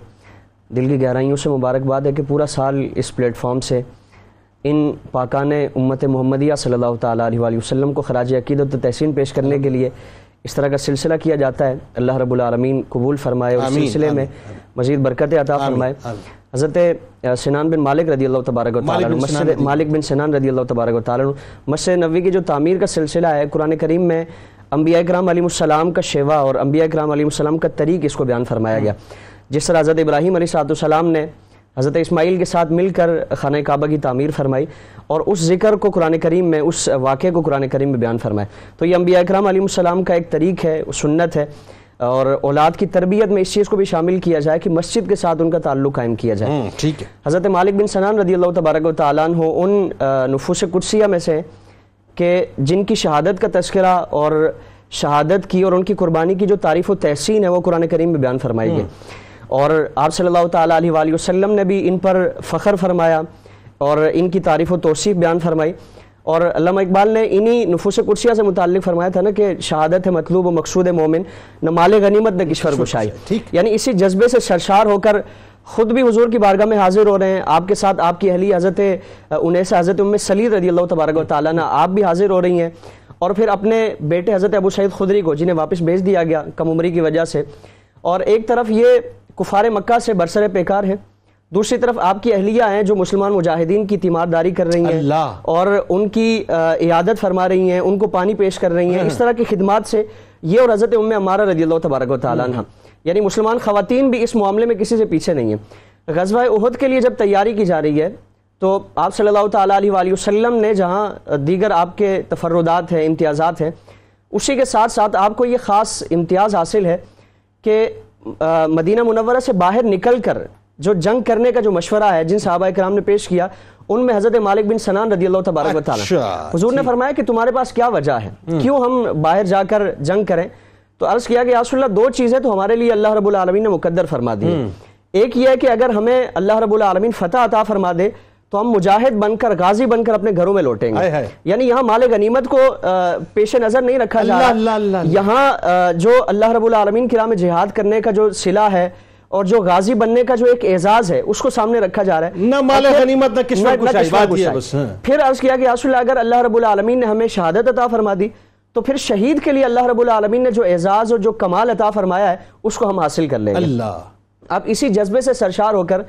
دل کی گہرائیوں سے مبارکباد ہے کہ پورا سال اس پلیٹ فارم سے ان پاکان امت محمدیہ صلی اللہ تعالیٰ علیہ وآلہ وسلم کو خراج عقیدت و تحسین پیش کرنے کے لیے اس طرح کا سلسلہ کیا جاتا ہے۔ اللہ رب العالمین قبول فرمائے اور سلسلے میں مزید برکت عطا فرمائے۔ حضرت سنان بن مالک رضی اللہ تبارک و تعالیٰ مالک بن سنان رضی اللہ تبارک و تعالیٰ مسجد نبوی کی جو تعمیر کا سلسلہ ہے، قرآن کریم میں انبیاء کرام علیہ السلام کا شیوا اور انبیاء کرام علیہ السلام کا طریق اس کو بیان فرمایا گیا۔ جس طرح حضرت ابراہیم علیہ السلام نے حضرت اسماعیل کے ساتھ مل کر خانہ کعبہ کی تعمیر فرمائی، اور اس ذکر کو قرآن کریم میں، اس واقعے کو قرآن کریم میں بیان فرمائے، تو یہ انبیاء کرام علیہ السلام کا ایک طریق ہے، سنت ہے، اور اولاد کی تربیت میں اس چیز کو بھی شامل کیا جائے کہ مسجد کے ساتھ ان کا تعلق قائم کیا جائے۔ ٹھیک ہے۔ حضرت مالک بن سنان رضی اللہ تبارک و تعالیٰ عنہ ان نفوس قدسیہ میں سے کہ جن کی شہادت کا تذکرہ اور شہادت کی اور ان کی قربانی کی جو تعریف و تحسین ہے وہ قرآن کریم میں بیان فرمائی گئی، اور آپ صلی اللہ تعالیٰ علیہ وآلہ وسلم نے بھی ان پر فخر فرمایا اور ان کی تعریف و توصیف بیان فرمائی۔ اور علامہ اقبال نے انہی نفوس قدسیہ سے متعلق فرمایا تھا نا کہ شہادت ہے مطلوب و مقصود مومن، نہ مال غنیمت نہ کشور گشائی۔ یعنی اسی جذبے سے سرشار ہو کر خود بھی حضور کی بارگاہ میں حاضر ہو رہے ہیں، آپ کے ساتھ آپ کی اہلیہ حضرت انیس حضرت ام سلید رضی اللہ تبارک و تعالیٰ عنہ آپ بھی حاضر ہو رہی ہیں، اور پھر اپنے بیٹے حضرت ابو سعید خدری کو جنہیں واپس بھیج دیا گیا کم عمری کی وجہ سے، اور ایک طرف یہ کفار مکہ سے برسر پیکار ہیں، دوسری طرف آپ کی اہلیہ ہیں جو مسلمان مجاہدین کی تیمارداری کر رہی ہیں اور ان کی عیادت فرما رہی ہیں، ان کو پانی پیش کر رہی ہیں، اس طرح کی خدمات سے یہ اور حضرت ام عمارہ رضی اللہ تبارک و تعالیٰ عنہ، یعنی مسلمان خواتین بھی اس معاملے میں کسی سے پیچھے نہیں ہیں۔ غزوہ احد کے لیے جب تیاری کی جا رہی ہے تو آپ صلی اللہ تعالیٰ علیہ وآلہ وسلم نے جہاں دیگر آپ کے تفردات ہیں، امتیازات ہیں، اسی کے ساتھ ساتھ آپ کو یہ خاص امتیاز حاصل ہے کہ مدینہ منورہ سے باہر نکل کر جو جنگ کرنے کا جو مشورہ ہے جن صحابہ کرام نے پیش کیا، ان میں حضرت مالک بن سنان رضی اللہ تبارک و تعالیٰ حضور نے فرمایا کہ تمہارے پاس کیا وجہ ہے، کیوں ہم باہر جا کر جنگ کریں؟ تو عرض کیا کہ یا رسول اللہ دو چیزیں تو ہمارے لیے اللہ رب العالمین نے مقدر فرما دی ہیں، ایک یہ ہے کہ اگر ہمیں اللہ رب العالمین فتح عطا فرما دے تو ہم مجاہد بن کر، غازی بن کر اپنے گھروں میں لوٹیں گے۔ یعنی یہاں مال غنیمت کو پیش نظر نہیں رکھا جا رہا، یہاں جو اللہ رب العالمین کی راہ میں جہاد کرنے کا جو صلہ ہے اور جو غازی بننے کا جو ایک اعزاز ہے اس کو سامنے رکھا جا رہا ہے، نہ مال غنیمت نہ کشور گشائی۔ پھر عرض کیا کہ یا رسول اللہ اگر اللہ رب العالمین نے ہمیں شہادت عطا فرما دی تو پھر شہید کے لیے اللہ رب العالمین نے جو اعزاز اور جو کمال عطا فرمایا ہے اس کو ہم حاصل کر لیں گے۔ اب اسی جذبے سے سرشار ہو کر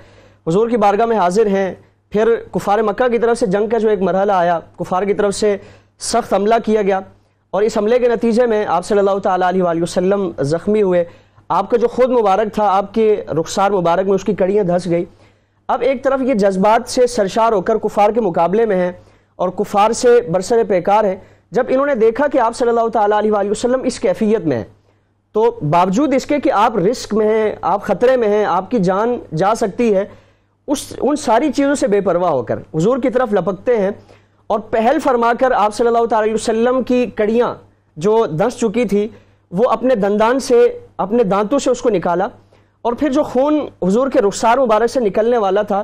حضور کی بارگاہ میں حاضر ہیں۔ پھر کفار مکہ کی طرف سے جنگ کا جو ایک مرحلہ آیا، کفار کی طرف سے سخت حملہ کیا گیا، اور اس حملے کے نتیجے میں آپ صلی اللہ تعالیٰ علیہ وآلہ وسلم زخمی ہوئے، آپ کا جو خود مبارک تھا آپ کے رخسار مبارک میں اس کی کڑیاں دھس گئی۔ اب ایک طرف یہ جذبات سے سرشار ہو کر کفار کے مقابلے میں ہیں اور کفار سے برسر پیکار ہیں، جب انہوں نے دیکھا کہ آپ صلی اللہ تعالیٰ علیہ وآلہ وسلم اس کیفیت میں ہیں تو باوجود اس کے کہ آپ رسک میں ہیں، آپ خطرے میں ہیں، آپ کی جان جا سکتی ہے، ان ساری چیزوں سے بے پرواہ ہو کر حضور کی طرف لپکتے ہیں اور پہل فرما کر آپ صلی اللہ تعالی وسلم کی کڑیاں جو دس چکی تھی وہ اپنے دندان سے اپنے دانتوں سے اس کو نکالا، اور پھر جو خون حضور کے رخسار مبارک سے نکلنے والا تھا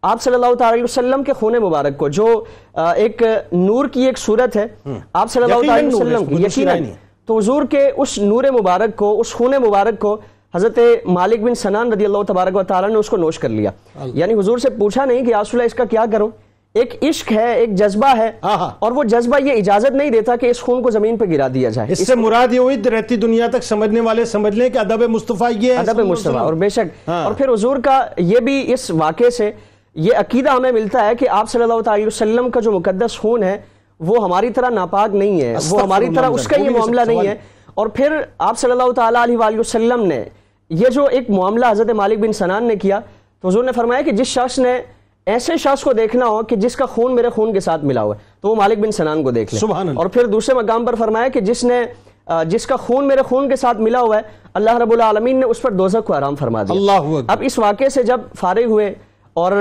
آپ صلی اللہ تعالی وسلم کے خون مبارک کو، جو ایک نور کی ایک صورت ہے آپ صلی اللہ تعالی وسلم کی، یقیناً تو حضور کے اس نور مبارک کو، اس خون مبارک کو حضرت مالک بن سنان رضی اللہ تبارک و تعالیٰ نے اس کو نوش کر لیا. یعنی حضور سے پوچھا نہیں کہ یا رسول اللہ اس کا کیا کروں، ایک عشق ہے، ایک جذبہ ہے، اور وہ جذبہ یہ اجازت نہیں دیتا کہ اس خون کو زمین پہ گرا دیا جائے. اس سے مراد یہ ہوئی رہتی دنیا تک سمجھنے والے سمجھ لیں کہ ادب مصطفیٰ یہ ہے، ادب مصطفیٰ. اور بے شک اور پھر حضور کا یہ بھی اس واقعے سے یہ عقیدہ ہمیں ملتا ہے کہ آپ صلی اللہ تعالی وسلم کا جو مقدس خون ہے وہ ہماری طرح ناپاک نہیں ہے، وہ ہماری طرح اس کا یہ معاملہ نہیں ہے. اور پھر آپ صلی اللہ تعالیٰ علیہ وآلہ وسلم نے یہ جو ایک معاملہ حضرت مالک بن سنان نے کیا تو حضور نے فرمایا کہ جس شخص نے ایسے شخص کو دیکھنا ہو کہ جس کا خون میرے خون کے ساتھ ملا ہوا ہے تو وہ مالک بن سنان کو دیکھ لے. اور پھر دوسرے مقام پر فرمایا کہ جس کا خون میرے خون کے ساتھ ملا ہوا ہے اللہ رب العالمین نے اس پر دوزخ کو حرام فرما دیا. اب اس واقعے سے جب فارغ ہوئے اور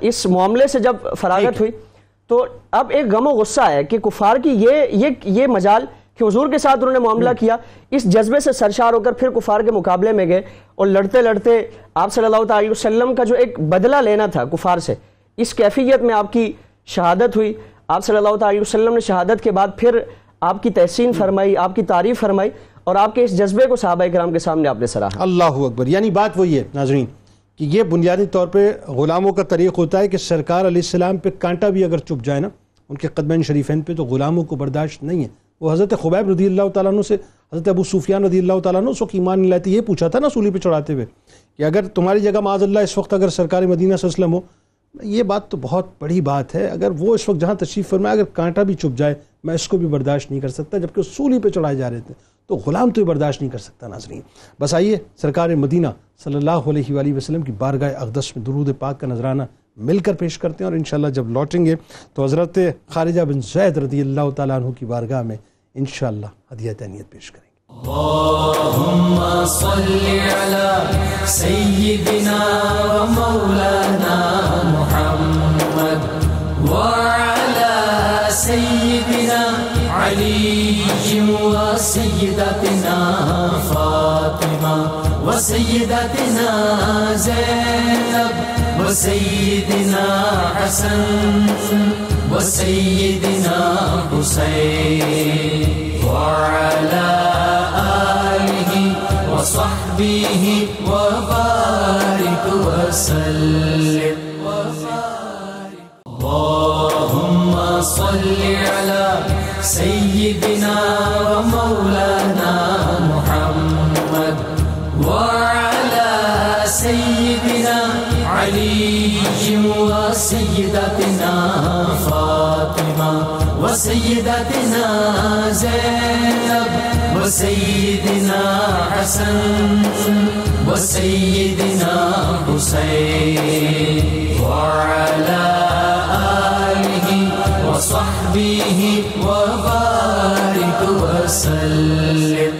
اس معاملے سے جب فراغت ہوئی تو اب ایک غم و غصہ ہے کہ کفار کی یہ مجال کہ حضور کے ساتھ انہوں نے معاملہ کیا، اس جذبے سے سرشار ہو کر پھر کفار کے مقابلے میں گئے اور لڑتے لڑتے آپ صلی اللہ تعالی وسلم کا جو ایک بدلہ لینا تھا کفار سے، اس کیفیت میں آپ کی شہادت ہوئی. آپ صلی اللہ تعالی وسلم نے شہادت کے بعد پھر آپ کی تحسین فرمائی، آپ کی تعریف فرمائی، اور آپ کے اس جذبے کو صحابہ کرام کے سامنے آپ نے سراہا. اللہ اکبر. یعنی بات وہی ہے ناظرین کہ یہ بنیادی طور پہ غلاموں کا طریق ہوتا ہے کہ سرکار علیہ السلام پہ کانٹا بھی اگر چپ جائے نا ان کے قدمین شریفین پہ تو غلاموں کو برداشت نہیں ہے. وہ حضرت خبیب رضی اللہ تعالیٰ عنہ سے حضرت ابو سفیان رضی اللہ تعالیٰ عنہ اس وقت ایمان نہیں لاتی، یہ پوچھا تھا نا سولی پہ چڑھاتے ہوئے کہ اگر تمہاری جگہ معاذ اللہ اس وقت اگر سرکار مدینہ صلی اللہ علیہ وسلم ہو، یہ بات تو بہت بڑی بات ہے، اگر وہ اس وقت جہاں تشریف فرمائے اگر کانٹا بھی چپ جائے میں اس کو بھی برداشت نہیں کر سکتا، جبکہ سولی پہ چڑھائے جا رہے تھے تو غلام تو یہ برداشت نہیں کر سکتا. ناظرین بس آئیے سرکار مدینہ صلی اللہ علیہ وآلہ وسلم کی بارگاہ اقدس میں درود پاک کا نذرانہ مل کر پیش کرتے ہیں، اور انشاءاللہ جب لوٹیں گے تو حضرت خارجہ بن زید رضی اللہ تعالیٰ عنہ کی بارگاہ میں انشاءاللہ ہدیہ تہنیت پیش کریں گے. اللہم صلی علی سیدنا و مولانا محمد وعلی سیدنا علی و سیدتنا فاطمہ و سیدتنا زینب و سیدنا حسن و سیدنا حسین وعلى آله وصحبه وبارك وسلم. اللهم صل على سيدنا ومولانا محمد وعلى سيدنا علي وسيدتنا فاطمة وسيدتنا زينب وسيدنا حسن وسيدنا حسين وعلى آله وصحبه وبارك وسلم.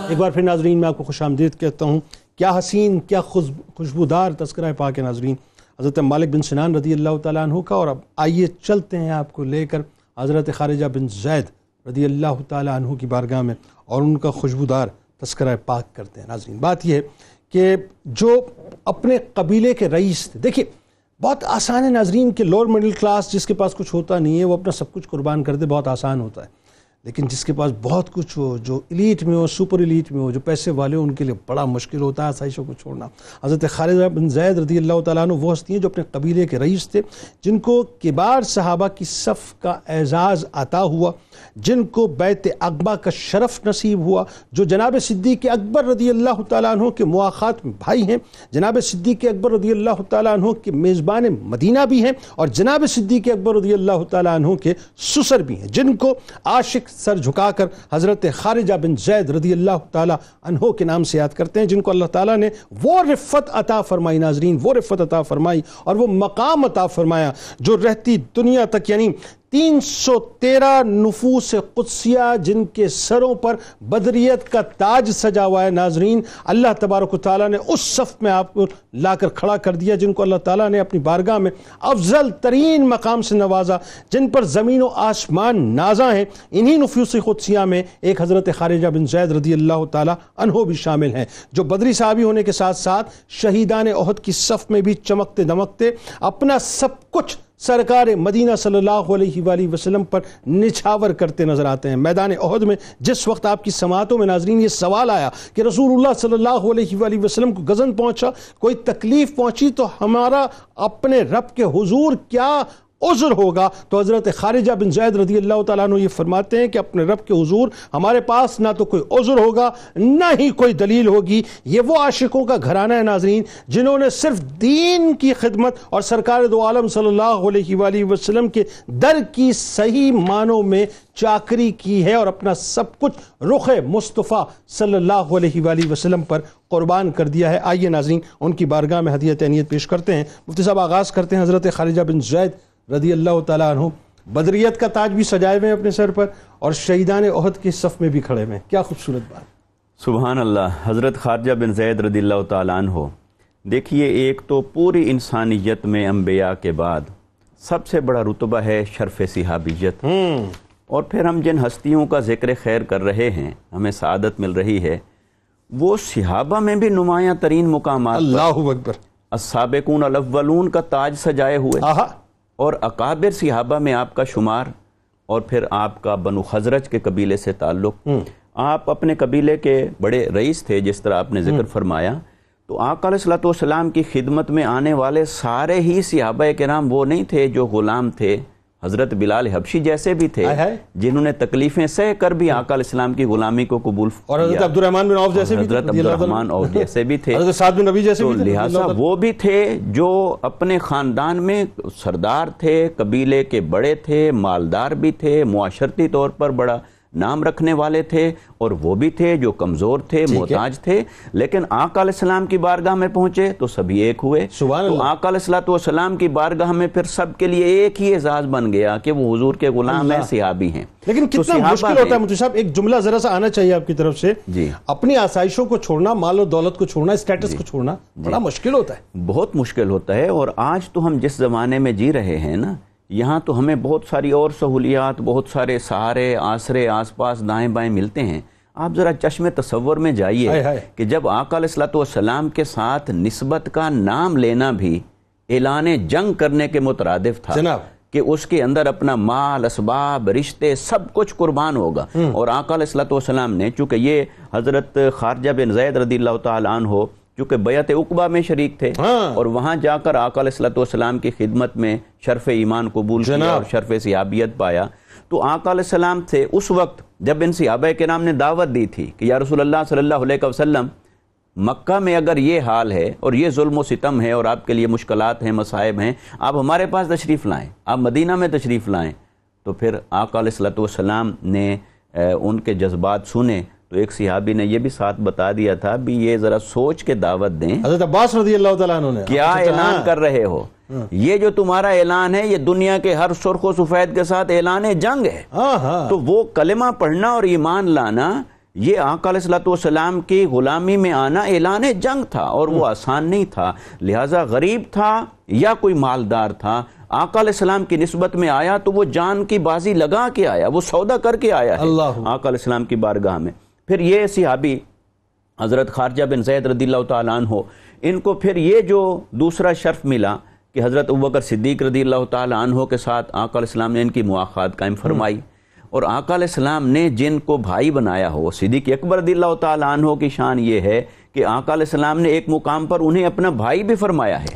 ایک بار پھر ناظرین میں آپ کو خوش آمدید کہتا ہوں. کیا حسین کیا خوشبودار تذکرہ پاک ہے ناظرین حضرت مالک بن سنان رضی اللہ تعالیٰ عنہ کا. اور اب آئیے چلتے ہیں آپ کو لے کر حضرت خارجہ بن زید رضی اللہ تعالیٰ عنہ کی بارگاہ میں اور ان کا خوشبودار تذکرہ پاک کرتے ہیں. ناظرین بات یہ ہے کہ جو اپنے قبیلے کے رئیس تھے، دیکھیے بہت آسان ہے ناظرین کہ لوور مڈل کلاس جس کے پاس کچھ ہوتا نہیں ہے وہ اپنا سب کچھ قربان کر دے، بہت آسان ہوتا ہے. لیکن جس کے پاس بہت کچھ ہو، جو ایلیٹ میں ہو، سپر ایلیٹ میں ہو، جو پیسے والے ہو، ان کے لیے بڑا مشکل ہوتا ہے آسائشوں کو چھوڑنا. حضرت خارجہ بن زید رضی اللہ تعالیٰ عنہ وہ ہستی ہیں جو اپنے قبیلے کے رئیس تھے، جن کو کبار صحابہ کی صف کا اعزاز عطا ہوا، جن کو بیعت عقبہ کا شرف نصیب ہوا، جو جناب صدیق اکبر رضی اللہ تعالیٰ عنہ کے مواخات میں بھائی ہیں، جناب صدیق اکبر رضی اللہ تعالیٰ عنہ کے میزبان مدینہ بھی ہیں، اور جناب صدیق اکبر رضی اللہ تعالیٰ عنہ کے سسر بھی ہیں، جن کو عاشق سر جھکا کر حضرت خارجہ بن زید رضی اللہ تعالیٰ عنہ کے نام سے یاد کرتے ہیں، جن کو اللہ تعالیٰ نے وہ رفت عطا فرمائی. ناظرین وہ رفت عطا فرمائی اور وہ مقام عطا فرمایا جو رہتی دنیا تک، یعنی 313 نفوس قدسیہ جن کے سروں پر بدریت کا تاج سجا ہوا ہے ناظرین، اللہ تبارک و تعالیٰ نے اس صف میں آپ کو لا کر کھڑا کر دیا جن کو اللہ تعالیٰ نے اپنی بارگاہ میں افضل ترین مقام سے نوازا، جن پر زمین و آسمان نازاں ہیں۔ انہی نفوس قدسیہ میں ایک حضرت خارجہ بن زید رضی اللہ تعالیٰ عنہ بھی شامل ہیں، جو بدری صحابی ہونے کے ساتھ ساتھ شہیدان احد کی صف میں بھی چمکتے دمکتے اپنا سب کچھ سرکار مدینہ صلی اللہ علیہ وآلہ وسلم پر نچھاور کرتے نظر آتے ہیں۔ میدان احد میں جس وقت آپ کی سماعتوں میں ناظرین یہ سوال آیا کہ رسول اللہ صلی اللہ علیہ وآلہ وسلم کو غضن پہنچا، کوئی تکلیف پہنچی، تو ہمارا اپنے رب کے حضور کیا عذر ہوگا، تو حضرت خارجہ بن زید رضی اللہ تعالیٰ عنہ یہ فرماتے ہیں کہ اپنے رب کے حضور ہمارے پاس نہ تو کوئی عذر ہوگا نہ ہی کوئی دلیل ہوگی۔ یہ وہ عاشقوں کا گھرانہ ہے ناظرین جنہوں نے صرف دین کی خدمت اور سرکار دو عالم صلی اللہ علیہ وآلہ وسلم کے در کی صحیح معنوں میں چاکری کی ہے اور اپنا سب کچھ رخ مصطفیٰ صلی اللہ علیہ وآلہ وسلم پر قربان کر دیا ہے۔ آئیے ناظرین ان کی بارگاہ میں ہدیہ تہنیت پیش کرتے ہیں۔ مفتی صاحب آغاز کرتے ہیں حضرت خارجہ بن زید رضی اللہ تعالیٰ عنہ، بدریت کا تاج بھی سجائے ہوئے ہیں اپنے سر پر اور شہیدان احد کی صف میں بھی کھڑے ہوئے ہیں، کیا خوبصورت بات۔ سبحان اللہ۔ حضرت خارجہ بن زید رضی اللہ تعالیٰ عنہ، دیکھیے ایک تو پوری انسانیت میں انبیاء کے بعد سب سے بڑا رتبہ ہے شرف صحابیت، اور پھر ہم جن ہستیوں کا ذکر خیر کر رہے ہیں، ہمیں سعادت مل رہی ہے، وہ صحابہ میں بھی نمایاں ترین مقامات، اللہ اکبر، السابقون الاولون کا تاج سجائے ہوئے، اور اکابر صحابہ میں آپ کا شمار، اور پھر آپ کا بنو خزرج کے قبیلے سے تعلق، آپ اپنے قبیلے کے بڑے رئیس تھے جس طرح آپ نے ذکر فرمایا، تو آقا علیہ الصلوۃ والسلام کی خدمت میں آنے والے سارے ہی صحابہ کرام وہ نہیں تھے جو غلام تھے، حضرت بلال حبشی جیسے بھی تھے جنہوں نے تکلیفیں سہ کر بھی آقا علیہ السلام کی غلامی کو قبول کیا، اور حضرت عبدالرحمن بن عوف جیسے بھی تھے، حضرت عبدالرحمن عوف جیسے بھی تھے، حضرت سعد بن نبی جیسے بھی تھے، لہٰذا وہ بھی تھے جو اپنے خاندان میں سردار تھے، قبیلے کے بڑے تھے، مالدار بھی تھے، معاشرتی طور پر بڑا نام رکھنے والے تھے، اور وہ بھی تھے جو کمزور تھے، محتاج تھے، لیکن آقا علیہ السلام کی بارگاہ میں پہنچے تو سبھی ایک ہوئے۔ تو آقا علیہ السلام کی بارگاہ میں پھر سب کے لیے ایک ہی اعزاز بن گیا کہ وہ حضور کے غلام ہیں، صحابی ہیں۔ لیکن کتنا مشکل ہوتا ہے مفتی صاحب، ایک جملہ ذرا سا آنا چاہیے آپ کی طرف سے، اپنی آسائشوں کو چھوڑنا، مال و دولت کو چھوڑنا، اسٹیٹس کو چھوڑنا بڑا مشکل ہوتا ہے، بہت مشکل ہوتا ہے۔ اور آج تو ہم جس زمانے میں جی رہے ہیں نا، یہاں تو ہمیں بہت ساری اور سہولیات، بہت سارے سہارے، آسرے آس پاس دائیں بائیں ملتے ہیں۔ آپ ذرا چشم تصور میں جائیے کہ جب آقا علیہ السلام کے ساتھ نسبت کا نام لینا بھی اعلان جنگ کرنے کے مترادف تھا کہ اس کے اندر اپنا مال، اسباب، رشتے سب کچھ قربان ہوگا، اور آقا علیہ السلام نے چونکہ یہ حضرت خارجہ بن زید رضی اللہ تعالیٰ عنہ چونکہ بیعت عقبہ میں شریک تھے، اور وہاں جا کر آقا علیہ السلام کی خدمت میں شرف ایمان قبول کیا اور شرف صحابیت پایا، تو آقا علیہ السلام سے اس وقت جب ان صحابہ کرام نے دعوت دی تھی کہ یا رسول اللہ صلی اللہ علیہ وسلم، مکہ میں اگر یہ حال ہے اور یہ ظلم و ستم ہے اور آپ کے لیے مشکلات ہیں، مصائب ہیں، آپ ہمارے پاس تشریف لائیں، آپ مدینہ میں تشریف لائیں، تو پھر آقا علیہ السلام نے ان کے جذبات سنے، تو ایک صحابی نے یہ بھی ساتھ بتا دیا تھا بھی یہ ذرا سوچ کے دعوت دیں، حضرت عباس رضی اللہ تعالیٰ عنہ نے کیا اعلان کر رہے ہو، یہ جو تمہارا اعلان ہے یہ دنیا کے ہر سرخ و سفید کے ساتھ اعلان جنگ ہے۔ تو وہ کلمہ پڑھنا اور ایمان لانا، یہ آقا علیہ السلام کی غلامی میں آنا اعلان جنگ تھا، اور وہ آسان نہیں تھا، لہٰذا غریب تھا یا کوئی مالدار تھا، آقا علیہ السلام کی نسبت میں آیا تو وہ جان کی بازی لگا کے آیا، وہ سودا کر کے آیا ہے آقا علیہ السلام کی بارگاہ میں۔ پھر یہ صحابی حضرت خارجہ بن زید رضی اللہ تعالیٰ عنہ، ان کو پھر یہ جو دوسرا شرف ملا کہ حضرت ابوبکر صدیق رضی اللہ تعالیٰ عنہ کے ساتھ آقا علیہ السلام نے ان کی مواخات قائم فرمائی، اور آقا علیہ السلام نے جن کو بھائی بنایا ہو، صدیق اکبر رضی اللہ تعالیٰ عنہ کی شان یہ ہے کہ آقا علیہ السلام نے ایک مقام پر انہیں اپنا بھائی بھی فرمایا ہے،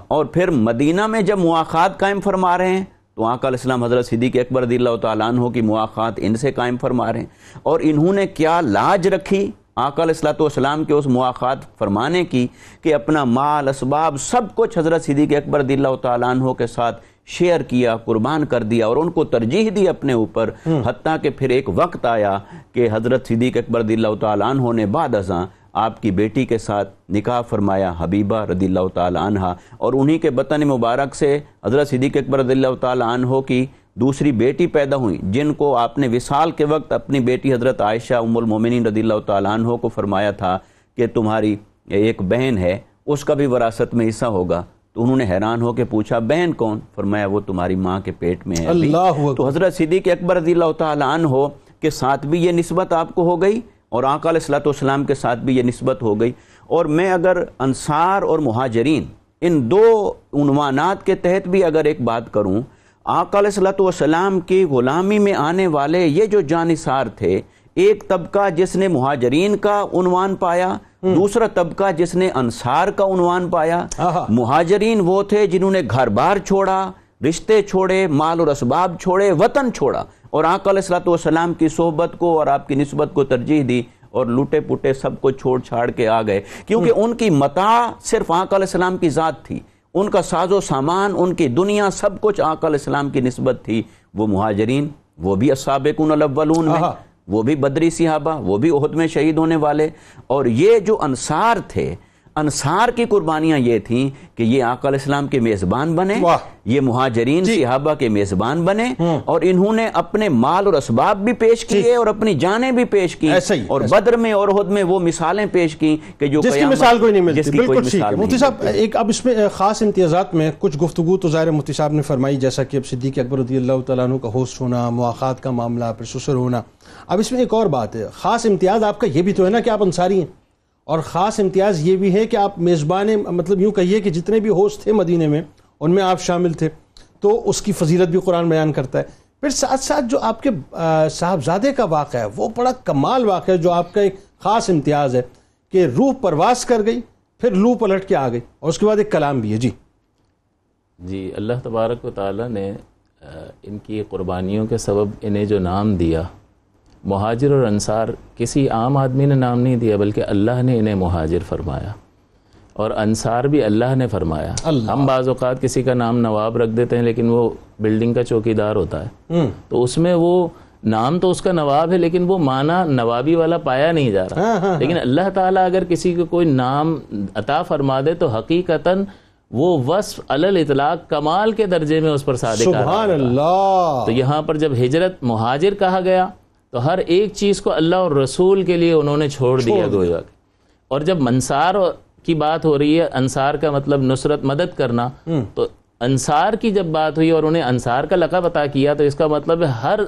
اور پھر مدینہ میں جب مواخات قائم فرما رہے ہیں تو آقا علیہ السلام حضرت صدیق اکبر رضی اللہ تعالیٰ عنہ کی مواخات ان سے قائم فرما رہے ہیں، اور انہوں نے کیا لاج رکھی آقا علیہ السلام کے اس مواخات فرمانے کی کہ اپنا مال، اسباب سب کچھ حضرت صدیق اکبر رضی اللہ تعالیٰ عنہ کے ساتھ شیئر کیا، قربان کر دیا، اور ان کو ترجیح دی اپنے اوپر، حتیٰ کہ پھر ایک وقت آیا کہ حضرت صدیق اکبر رضی اللہ تعالیٰ عنہ نے بعد ازاں آپ کی بیٹی کے ساتھ نکاح فرمایا، حبیبہ رضی اللہ تعالیٰ عنہ، اور انہی کے بطن مبارک سے حضرت صدیق اکبر رضی اللہ تعالیٰ عنہ کی دوسری بیٹی پیدا ہوئی جن کو آپ نے وصال کے وقت اپنی بیٹی حضرت عائشہ ام المومنین رضی اللہ تعالیٰ عنہ کو فرمایا تھا کہ تمہاری ایک بہن ہے اس کا بھی وراثت میں حصہ ہوگا، تو انہوں نے حیران ہو کے پوچھا بہن کون؟ فرمایا وہ تمہاری ماں کے پیٹ میں ہے ابھی۔ تو حضرت صدیق اکبر رضی اللہ تعالیٰ عنہ کے ساتھ بھی یہ نسبت آپ کو ہو گئی اور آقا علیہ الصلوۃ والسلام کے ساتھ بھی یہ نسبت ہو گئی۔ اور میں اگر انصار اور مہاجرین ان دو عنوانات کے تحت بھی اگر ایک بات کروں، آقا علیہ الصلوۃ والسلام کی غلامی میں آنے والے یہ جو جانثار تھے، ایک طبقہ جس نے مہاجرین کا عنوان پایا، دوسرا طبقہ جس نے انصار کا عنوان پایا۔ مہاجرین وہ تھے جنہوں نے گھر بار چھوڑا، رشتے چھوڑے، مال اور اسباب چھوڑے، وطن چھوڑا، اور آقا علیہ الصلوۃ والسلام کی صحبت کو اور آپ کی نسبت کو ترجیح دی اور لوٹے پوٹے سب کو چھوڑ چھاڑ کے آ گئے، کیونکہ ان کی متاع صرف آقا علیہ السلام کی ذات تھی، ان کا ساز و سامان، ان کی دنیا، سب کچھ آقا علیہ السلام کی نسبت تھی۔ وہ مہاجرین، وہ بھی السابقون الاولون میں، وہ بھی بدری صحابہ، وہ بھی احد میں شہید ہونے والے، اور یہ جو انصار تھے، انصار کی قربانیاں یہ تھیں کہ یہ آقا علیہ السلام کے میزبان بنے، یہ مہاجرین صحابہ کے میزبان بنے، اور انہوں نے اپنے مال اور اسباب بھی پیش کیے اور اپنی جانیں بھی پیش کی، اور بدر میں اور احد میں وہ مثالیں پیش کی کہ جو جس کی مثال کوئی نہیں ملتی۔ جس کی کوئی بالکل ٹھیک ہے مفتی صاحب، ایک اب اس میں خاص امتیازات میں کچھ گفتگو تو ظاہر مفتی صاحب نے فرمائی، جیسا کہ اب صدیق اکبر رضی اللہ تعالیٰ عنہ کا ہوسٹ ہونا، مواخات کا معاملہ، پھر سسر ہونا۔ اب اس میں ایک اور بات ہے، خاص امتیاز آپ کا یہ بھی تو ہے نا کہ آپ انصاری ہیں، اور خاص امتیاز یہ بھی ہے کہ آپ میزبان، مطلب یوں کہیے کہ جتنے بھی ہوسٹ تھے مدینے میں ان میں آپ شامل تھے، تو اس کی فضیلت بھی قرآن بیان کرتا ہے۔ پھر ساتھ ساتھ جو آپ کے صاحبزادے کا واقعہ ہے وہ بڑا کمال واقعہ ہے، جو آپ کا ایک خاص امتیاز ہے کہ روح پرواز کر گئی، پھر لو پلٹ کے آ گئی، اور اس کے بعد ایک کلام بھی ہے۔ جی اللہ تبارک و تعالیٰ نے ان کی قربانیوں کے سبب انہیں جو نام دیا، مہاجر اور انصار، کسی عام آدمی نے نام نہیں دیا بلکہ اللہ نے انہیں مہاجر فرمایا، اور انصار بھی اللہ نے فرمایا۔ ہم بعض اوقات کسی کا نام نواب رکھ دیتے ہیں لیکن وہ بلڈنگ کا چوکیدار ہوتا ہے، تو اس میں وہ نام تو اس کا نواب ہے لیکن وہ معنی نوابی والا پایا نہیں جا رہا۔ لیکن اللہ تعالیٰ اگر کسی کو کوئی نام عطا فرما دے تو حقیقتاً وہ وصف علی الاطلاق کمال کے درجے میں اس پر صادق آتا ہے۔ سبحان اللہ۔ تو یہاں پر جب ہجرت مہاجر کہا گیا تو ہر ایک چیز کو اللہ اور رسول کے لیے انہوں نے چھوڑ دیا گویا، اور جب منصار کی بات ہو رہی ہے، انصار کا مطلب نصرت، مدد کرنا، تو انصار کی جب بات ہوئی اور انہیں انصار کا لقب عطا کیا تو اس کا مطلب ہے ہر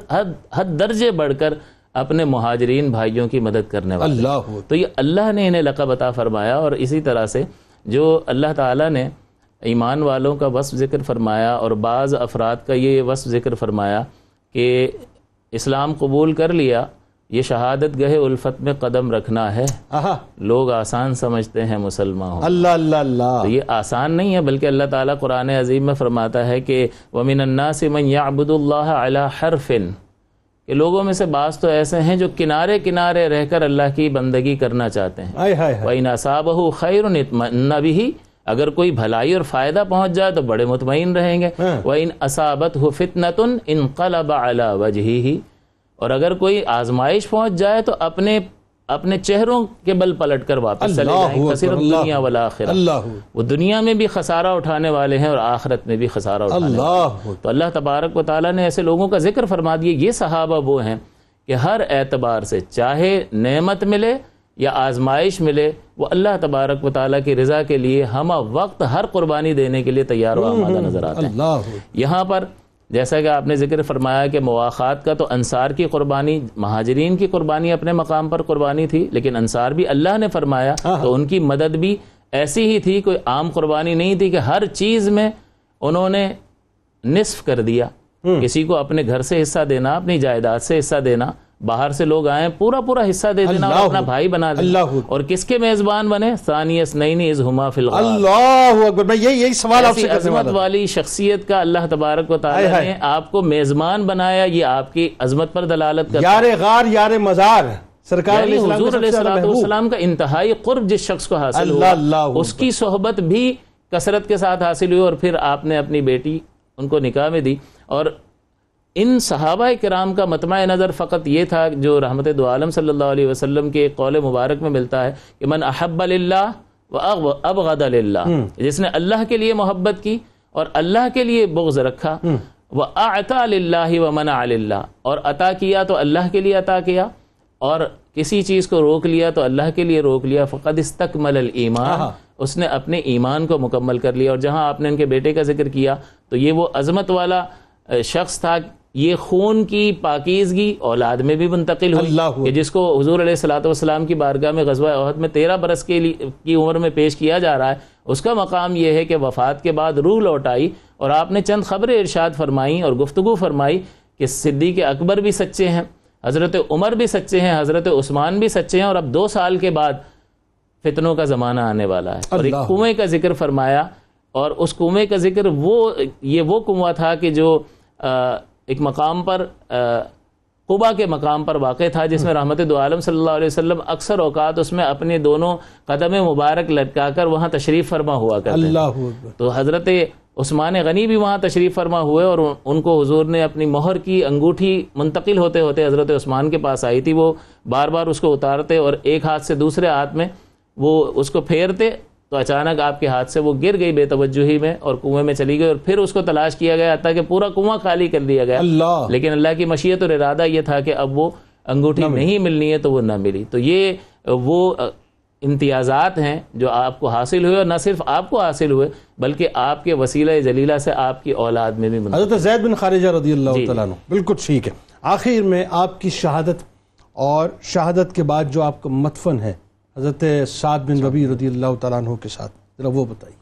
حد درجے بڑھ کر اپنے مہاجرین بھائیوں کی مدد کرنے والے۔ تو یہ اللہ نے انہیں لقب عطا فرمایا، اور اسی طرح سے جو اللہ تعالیٰ نے ایمان والوں کا وصف ذکر فرمایا اور بعض افراد کا یہ وصف ذکر فرمایا کہ اسلام قبول کر لیا، یہ شہادت گہے الفت میں قدم رکھنا ہے، لوگ آسان سمجھتے ہیں مسلمان ہو۔ اللہ اللہ اللہ، تو یہ آسان نہیں ہے، بلکہ اللہ تعالیٰ قرآن عظیم میں فرماتا ہے کہ وَمِنَ النَّاسِ مَن يَعْبُدُ اللَّهَ عَلَى حَرْفٍ، کہ لوگوں میں سے بعض تو ایسے ہیں جو کنارے کنارے رہ کر اللہ کی بندگی کرنا چاہتے ہیں۔ وَإِنْ أَصَابَهُ خَيْرٌ اطْمَأَنَّ بِهِ، اگر کوئی بھلائی اور فائدہ پہنچ جائے تو بڑے مطمئن رہیں گے۔ وَإِنْ أَصَابَتْهُ فِتْنَةٌ انقلب عَلَى وَجْهِهِ، اور اگر کوئی آزمائش پہنچ جائے تو اپنے چہروں کے بل پلٹ کر واپس چلے جائیں گے۔ خسر الدنیا والآخرہ، وہ دنیا میں بھی خسارہ اٹھانے والے ہیں اور آخرت میں بھی خسارہ اٹھانے والے ہیں۔ تو اللہ تبارک و تعالیٰ نے ایسے لوگوں کا ذکر فرما دیا، یہ صحابہ وہ ہیں کہ ہر اعتبار سے چاہے نعمت ملے یا آزمائش ملے، وہ اللہ تبارک و تعالیٰ کی رضا کے لیے ہمہ وقت ہر قربانی دینے کے لیے تیار و آمادہ نظر آتے ہیں۔ یہاں پر جیسا کہ آپ نے ذکر فرمایا کہ مواخات کا، تو انصار کی قربانی، مہاجرین کی قربانی اپنے مقام پر قربانی تھی، لیکن انصار بھی اللہ نے فرمایا تو ان کی مدد بھی ایسی ہی تھی، کوئی عام قربانی نہیں تھی کہ ہر چیز میں انہوں نے نصف کر دیا، کسی کو اپنے گھر سے حصہ دینا، اپنی جائیداد سے حصہ دینا، باہر سے لوگ آئیں پورا حصہ دے دینا اور اپنا بھائی بنا دینا۔ اور کس کے میزبان بنے؟ ثانی اثنین اذ ہما فی الغار۔ اللہ اکبر، میں یہی سوال آپ سے کرنے والا عظمت والی شخصیت کا اللہ تبارک و تعالی نے آپ کو میزبان بنایا، یہ آپ کی عظمت پر دلالت کرتا ہے۔ یار غار یار مزار، سرکار علیہ السلام کا انتہائی قرب جس شخص کو حاصل ہوا، اس کی صحبت بھی کثرت کے ساتھ حاصل ہوئی، اور پھر آپ نے اپنی بیٹی ان کو نکاح میں دی۔ اور ان صحابہ کرام کا مطمع نظر فقط یہ تھا جو رحمت دو عالم صلی اللہ علیہ وسلم کے قول مبارک میں ملتا ہے کہ من احب للہ وابغض للہ، جس نے اللہ کے لیے محبت کی اور اللہ کے لیے بغض رکھا، وَأَعْتَى لِلَّهِ وَمَنَعَ لِلَّهِ، اور عطا کیا تو اللہ کے لیے عطا کیا، اور کسی چیز کو روک لیا تو اللہ کے لیے روک لیا، فقد استکمل الایمان، اس نے اپنے ایمان کو مکمل کر لیا۔ اور جہاں آپ نے ان کے بیٹے کا ذکر کیا تو یہ وہ عظمت والا شخص تھا، یہ خون کی پاکیزگی اولاد میں بھی منتقل ہوئی کہ جس کو حضور علیہ الصلوۃ والسلام کی بارگاہ میں غزوہ احد میں 13 برس کی عمر میں پیش کیا جا رہا ہے، اس کا مقام یہ ہے کہ وفات کے بعد روح لوٹ آئی، اور آپ نے چند خبریں ارشاد فرمائیں اور گفتگو فرمائی کہ صدیق اکبر بھی سچے ہیں، حضرت عمر بھی سچے ہیں، حضرت عثمان بھی سچے ہیں، اور اب 2 سال کے بعد فتنوں کا زمانہ آنے والا ہے۔ اور ایک کنویں کا ذکر فرمایا، اور اس کنویں کا ذکر وہ کنواں تھا کہ جو ایک مقام پر قبا کے مقام پر واقع تھا، جس میں رحمت دو عالم صلی اللہ علیہ وسلم اکثر اوقات اس میں اپنے دونوں قدم مبارک لٹکا کر وہاں تشریف فرما ہوا کرتے ہیں۔ تو حضرت عثمان غنی بھی وہاں تشریف فرما ہوئے، اور ان کو حضور نے اپنی مہر کی انگوٹھی منتقل ہوتے ہوتے حضرت عثمان کے پاس آئی تھی، وہ بار بار اس کو اتارتے اور ایک ہاتھ سے دوسرے ہاتھ میں وہ اس کو پھیرتے، تو اچانک آپ کے ہاتھ سے وہ گر گئی بے توجہی میں اور کنویں میں چلی گئی، اور پھر اس کو تلاش کیا گیا حتیٰ کہ پورا کنواں خالی کر دیا گیا، لیکن اللہ کی مشیت اور ارادہ یہ تھا کہ اب وہ انگوٹھی نہیں ملنی ہے تو وہ نہ ملی۔ تو یہ وہ امتیازات ہیں جو آپ کو حاصل ہوئے، اور نہ صرف آپ کو حاصل ہوئے بلکہ آپ کے وسیلہ جلیلہ سے آپ کی اولاد میں بھی منتقل۔ حضرت زید بن خارجہ رضی اللہ تعالیٰ عنہ، بالکل ٹھیک ہے۔ آخر میں آپ کی شہادت اور شہادت کے بعد جو آپ کا مدفن ہے حضرت سعد بن ربیع رضی اللہ تعالیٰ عنہ کے ساتھ، ذرا وہ بتائیے۔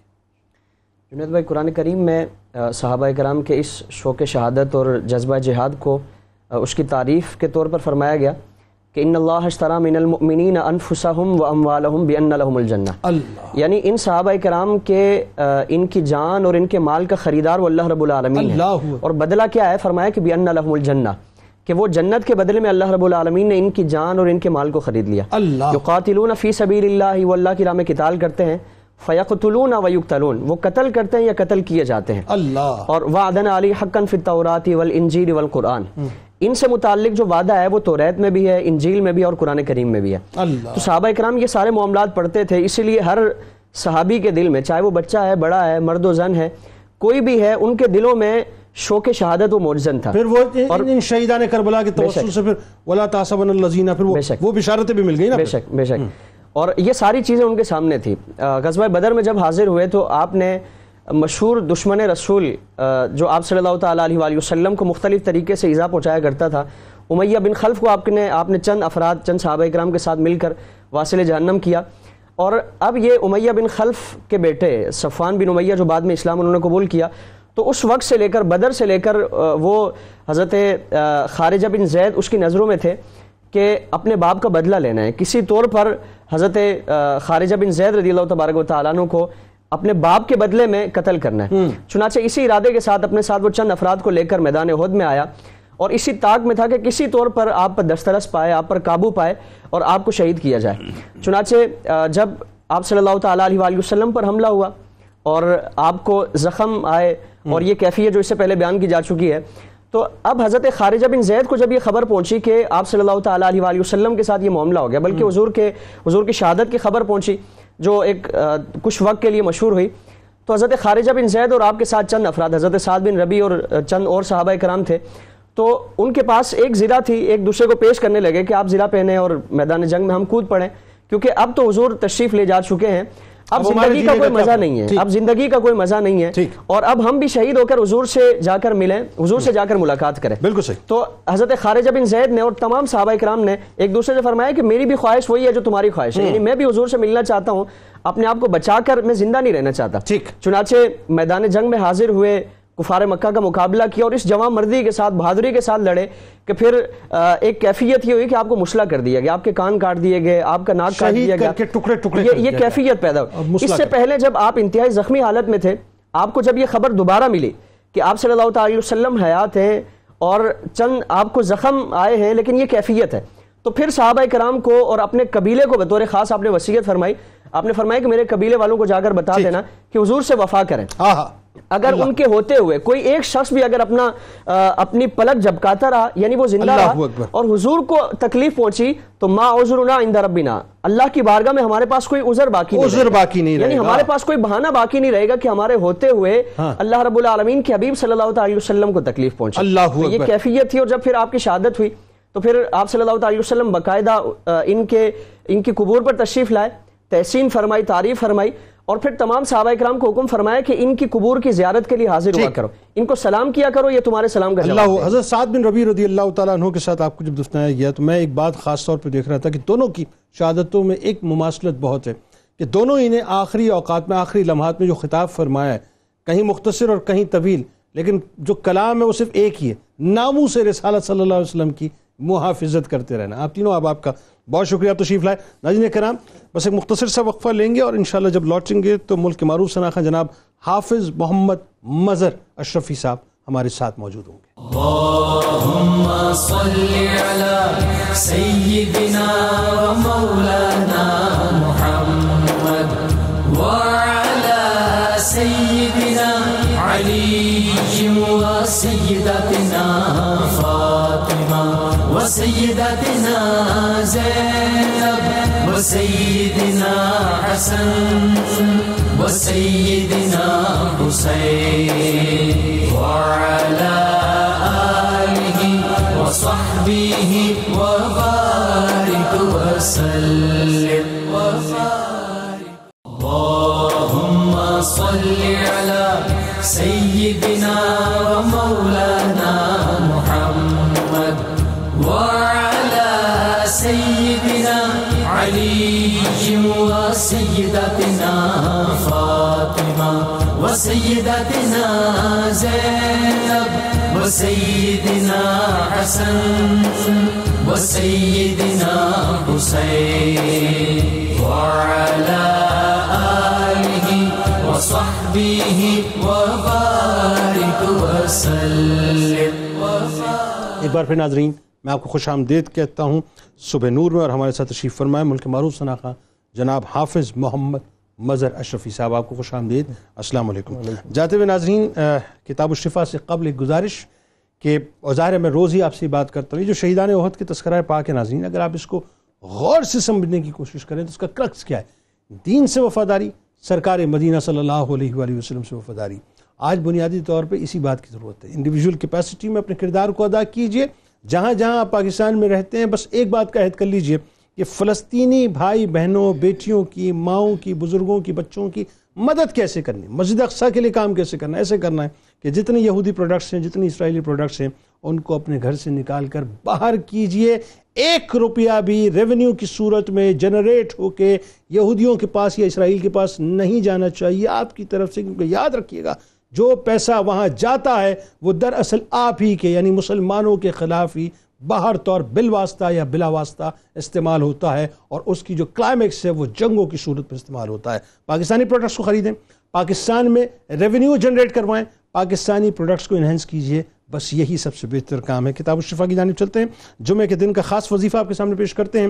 جنید بھائی، قرآن کریم میں صحابہ کرام کے اس شوق شہادت اور جذبہ جہاد کو اس کی تعریف کے طور پر فرمایا گیا کہ ان اللہ اشتری من المؤمنین انفسهم واموالهم بان لهم الجنہ، یعنی ان صحابہ کرام کے ان کی جان اور ان کے مال کا خریدار وہ اللہ رب العالمین ہے، اور بدلہ کیا ہے؟ فرمایا کہ بان لهم الجنہ، کہ وہ جنت کے بدلے میں اللہ رب العالمین نے ان کی جان اور ان کے مال کو خرید لیا۔ یقاتلون فی سبیل اللہ، وہ اللہ کی راہ میں قتال کرتے ہیں، فیقتلون ویقتلون، وہ قتل کرتے ہیں یا قتل کیے جاتے ہیں، اور وعدن علی حقا فی التوراۃ والانجیل والقرآن، ان سے متعلق جو وعدہ ہے وہ توریت میں بھی ہے، انجیل میں بھی اور قرآن کریم میں بھی ہے۔ تو صحابہ کرام یہ سارے معاملات پڑھتے تھے، اسی لیے ہر صحابی کے دل میں، چاہے وہ بچہ ہے، بڑا ہے، مرد و زن ہے، کوئی بھی ہے، ان کے دلوں میں شوق شہادت وہ موجزن تھا۔ پھر وہ ان شہیدان کربلا کے توسل سے پھر ولا تحسبن الذین، پھر وہ بشارتیں بھی مل گئی نا۔ بے شک بے شک، اور یہ ساری چیزیں ان کے سامنے تھی۔ غزوہ بدر میں جب حاضر ہوئے تو آپ نے مشہور دشمن رسول جو آپ صلی اللہ تعالیٰ علیہ وآلہ وسلم کو مختلف طریقے سے ایذا پہنچایا کرتا تھا، امیہ بن خلف کو آپ نے چند افراد، چند صحابہ کرام کے ساتھ مل کر واصل جہنم کیا، اور اب یہ امیہ بن خلف کے بیٹے صفوان بن امیہ جو بعد میں اسلام انہوں نے قبول کیا، تو اس وقت سے لے کر بدر سے لے کر وہ حضرت خارجہ بن زید اس کی نظروں میں تھے کہ اپنے باپ کا بدلہ لینا ہے، کسی طور پر حضرت خارجہ بن زید رضی اللہ تبارک و تعالیٰ عنہ کو اپنے باپ کے بدلے میں قتل کرنا ہے۔ چنانچہ اسی ارادے کے ساتھ اپنے ساتھ وہ چند افراد کو لے کر میدان احد میں آیا، اور اسی طاق میں تھا کہ کسی طور پر آپ پر دسترس پائے، آپ پر قابو پائے اور آپ کو شہید کیا جائے۔ چنانچہ جب آپ صلی اللہ تعالیٰ علیہ وآلہ وسلم پر حملہ ہوا اور آپ کو زخم آئے، اور یہ کیفیت جو اس سے پہلے بیان کی جا چکی ہے، تو اب حضرت خارجہ بن زید کو جب یہ خبر پہنچی کہ آپ صلی اللہ تعالیٰ علیہ وآلہ وسلم کے ساتھ یہ معاملہ ہو گیا، بلکہ حضور کی شہادت کی خبر پہنچی جو ایک کچھ وقت کے لیے مشہور ہوئی، تو حضرت خارجہ بن زید اور آپ کے ساتھ چند افراد، حضرت سعد بن ربیع اور چند اور صحابہ کرام تھے، تو ان کے پاس ایک زرہ تھی، ایک دوسرے کو پیش کرنے لگے کہ آپ زرہ پہنیں اور میدان جنگ میں ہم کود پڑیں، کیونکہ اب تو حضور تشریف لے جا چکے ہیں، اب زندگی کا کوئی مزہ نہیں ہے، اب زندگی کا کوئی مزہ نہیں ہے، اور اب ہم بھی شہید ہو کر حضور سے جا کر ملیں، حضور سے جا کر ملاقات کریں۔ بالکل صحیح۔ تو حضرت خارجہ بن زید نے اور تمام صحابہ کرام نے ایک دوسرے سے فرمایا کہ میری بھی خواہش وہی ہے جو تمہاری خواہش ہے، یعنی میں بھی حضور سے ملنا چاہتا ہوں، اپنے آپ کو بچا کر میں زندہ نہیں رہنا چاہتا۔ چنانچہ میدان جنگ میں حاضر ہوئے، کفار مکہ کا مقابلہ کیا، اور اس جواں مردی کے ساتھ، بہادری کے ساتھ لڑے کہ پھر ایک کیفیت یہ ہوئی کہ آپ کو مسلح کر دیا گیا، آپ کے کان کاٹ دیے گئے، آپ کا ناک کاٹ دیا گیا، یہ کیفیت پیدا ہوئی۔ اس سے پہلے جب آپ انتہائی زخمی حالت میں تھے، آپ کو جب یہ خبر دوبارہ ملی کہ آپ صلی اللہ تعالی وسلم حیات ہیں اور چند آپ کو زخم آئے ہیں لیکن یہ کیفیت ہے، تو پھر صحابہ کرام کو اور اپنے قبیلے کو بطور خاص آپ نے وصیت فرمائی، آپ نے فرمایا کہ میرے قبیلے والوں کو جا کر بتا دینا کہ حضور سے وفا کریں، اگر ان کے ہوتے ہوئے کوئی ایک شخص بھی اگر اپنی پلک جھپکاتا رہا یعنی وہ زندہ رہا اور حضور کو تکلیف پہنچی تو ما عذرنا عند ربنا، اللہ کی بارگاہ میں ہمارے پاس کوئی عذر باقی نہیں رہے گا، یعنی ہمارے پاس کوئی بہانہ باقی نہیں رہے گا کہ ہمارے ہوتے ہوئے اللہ رب العالمین کے حبیب صلی اللہ علیہ وسلم کو تکلیف پہنچی۔ یہ کیفیت تھی، اور جب پھر آپ کی شہادت ہوئی تو پھر آپ صلی اللہ علیہ وسلم باقاعدہ ان کی قبور پر تشریف لائے، تحسین فرمائی، تعریف فرمائی، اور پھر تمام صحابہ اکرام کو حکم فرمایا کہ ان کی قبور کی زیارت کے لیے حاضر ہوا کرو، ان کو سلام کیا کرو، یہ تمہارے سلام کا جواب دیں۔ حضرت سعد بن ربیع رضی اللہ تعالیٰ عنہ کے ساتھ آپ کو جب دفنایا گیا تو میں ایک بات خاص طور پہ دیکھ رہا تھا کہ دونوں کی شہادتوں میں ایک مماثلت بہت ہے، کہ دونوں ہی نے آخری اوقات میں، آخری لمحات میں جو خطاب فرمایا ہے، کہیں مختصر اور کہیں طویل، لیکن جو کلام ہے وہ صرف ایک ہی ہے، ناموس رسالت صلی اللہ علیہ وسلم کی محافظت کرتے رہنا۔ آپ تینوں آپ کا بہت شکریہ، آپ تشریف لائے۔ ناظرین کرام، بس ایک مختصر سا وقفہ لیں گے اور انشاءاللہ جب لوٹیں گے تو ملک کے معروف شناخواں جناب حافظ محمد مظہر اشرفی صاحب ہمارے ساتھ موجود ہوں گے۔ اللہم صلی علی سیدنا و مولانا محمد وعلی سیدنا علی و سیدتنا فاطمہ و سیدتنا زینب و سیدنا حسن و سیدنا حسین وعلی آلہ و صحبہ و بارک وسلم اللہم صلی علی سیدنا و مولانا محمد وعلی سیدنا علی و سیدتنا فاطمہ و سیدتنا زینب و سیدنا حسن و سیدنا حسین وعلی آلہ و صحبہ و بارک وسلم۔ ایک بار پھر ناظرین میں آپ کو خوش آمدید کہتا ہوں صبح نور میں، اور ہمارے ساتھ تشریف فرمائے ملک معروف شناخواں جناب حافظ محمد مظہر اشرفی صاحب، آپ کو خوش آمدید، السلام علیکم۔ جاتے ہوئے ناظرین کتاب الشفا سے قبل ایک گزارش کہ ظاہر ہے میں روز ہی آپ سے بات کرتا ہوں، یہ جو شہیدان احد کے تذکرہ پاک ہے ناظرین، اگر آپ اس کو غور سے سمجھنے کی کوشش کریں تو اس کا کرکس کیا ہے؟ دین سے وفاداری، سرکار مدینہ صلی اللہ علیہ وآلہ وسلم سے وفاداری۔ آج بنیادی طور پہ اسی بات کی ضرورت ہے، انڈیویجول کیپیسٹی میں اپنے کردار کو ادا کیجئے، جہاں جہاں آپ پاکستان میں رہتے ہیں بس ایک بات کا عہد کر لیجئے کہ فلسطینی بھائی بہنوں، بیٹیوں کی، ماؤں کی، بزرگوں کی، بچوں کی مدد کیسے کرنی، مسجد اقصیٰ کے لیے کام کیسے کرنا، ایسے کرنا ہے کہ جتنے یہودی پروڈکٹس ہیں، جتنی اسرائیلی پروڈکٹس ہیں، ان کو اپنے گھر سے نکال کر باہر کیجئے۔ 1 روپیہ بھی ریونیو کی صورت میں جنریٹ ہو کے یہودیوں کے پاس یا اسرائیل کے پاس نہیں جانا چاہیے آپ کی طرف سے، کیونکہ یاد رکھیے گا جو پیسہ وہاں جاتا ہے وہ دراصل آپ ہی کے یعنی مسلمانوں کے خلاف ہی باہر طور بالواسطہ یا بلا واسطہ استعمال ہوتا ہے، اور اس کی جو کلائمیکس ہے وہ جنگوں کی صورت میں استعمال ہوتا ہے۔ پاکستانی پروڈکٹس کو خریدیں، پاکستان میں ریونیو جنریٹ کروائیں، پاکستانی پروڈکٹس کو انہینس کیجئے، بس یہی سب سے بہتر کام ہے۔ کتاب الشفا کی جانب چلتے ہیں، جمعے کے دن کا خاص وظیفہ آپ کے سامنے پیش کرتے ہیں۔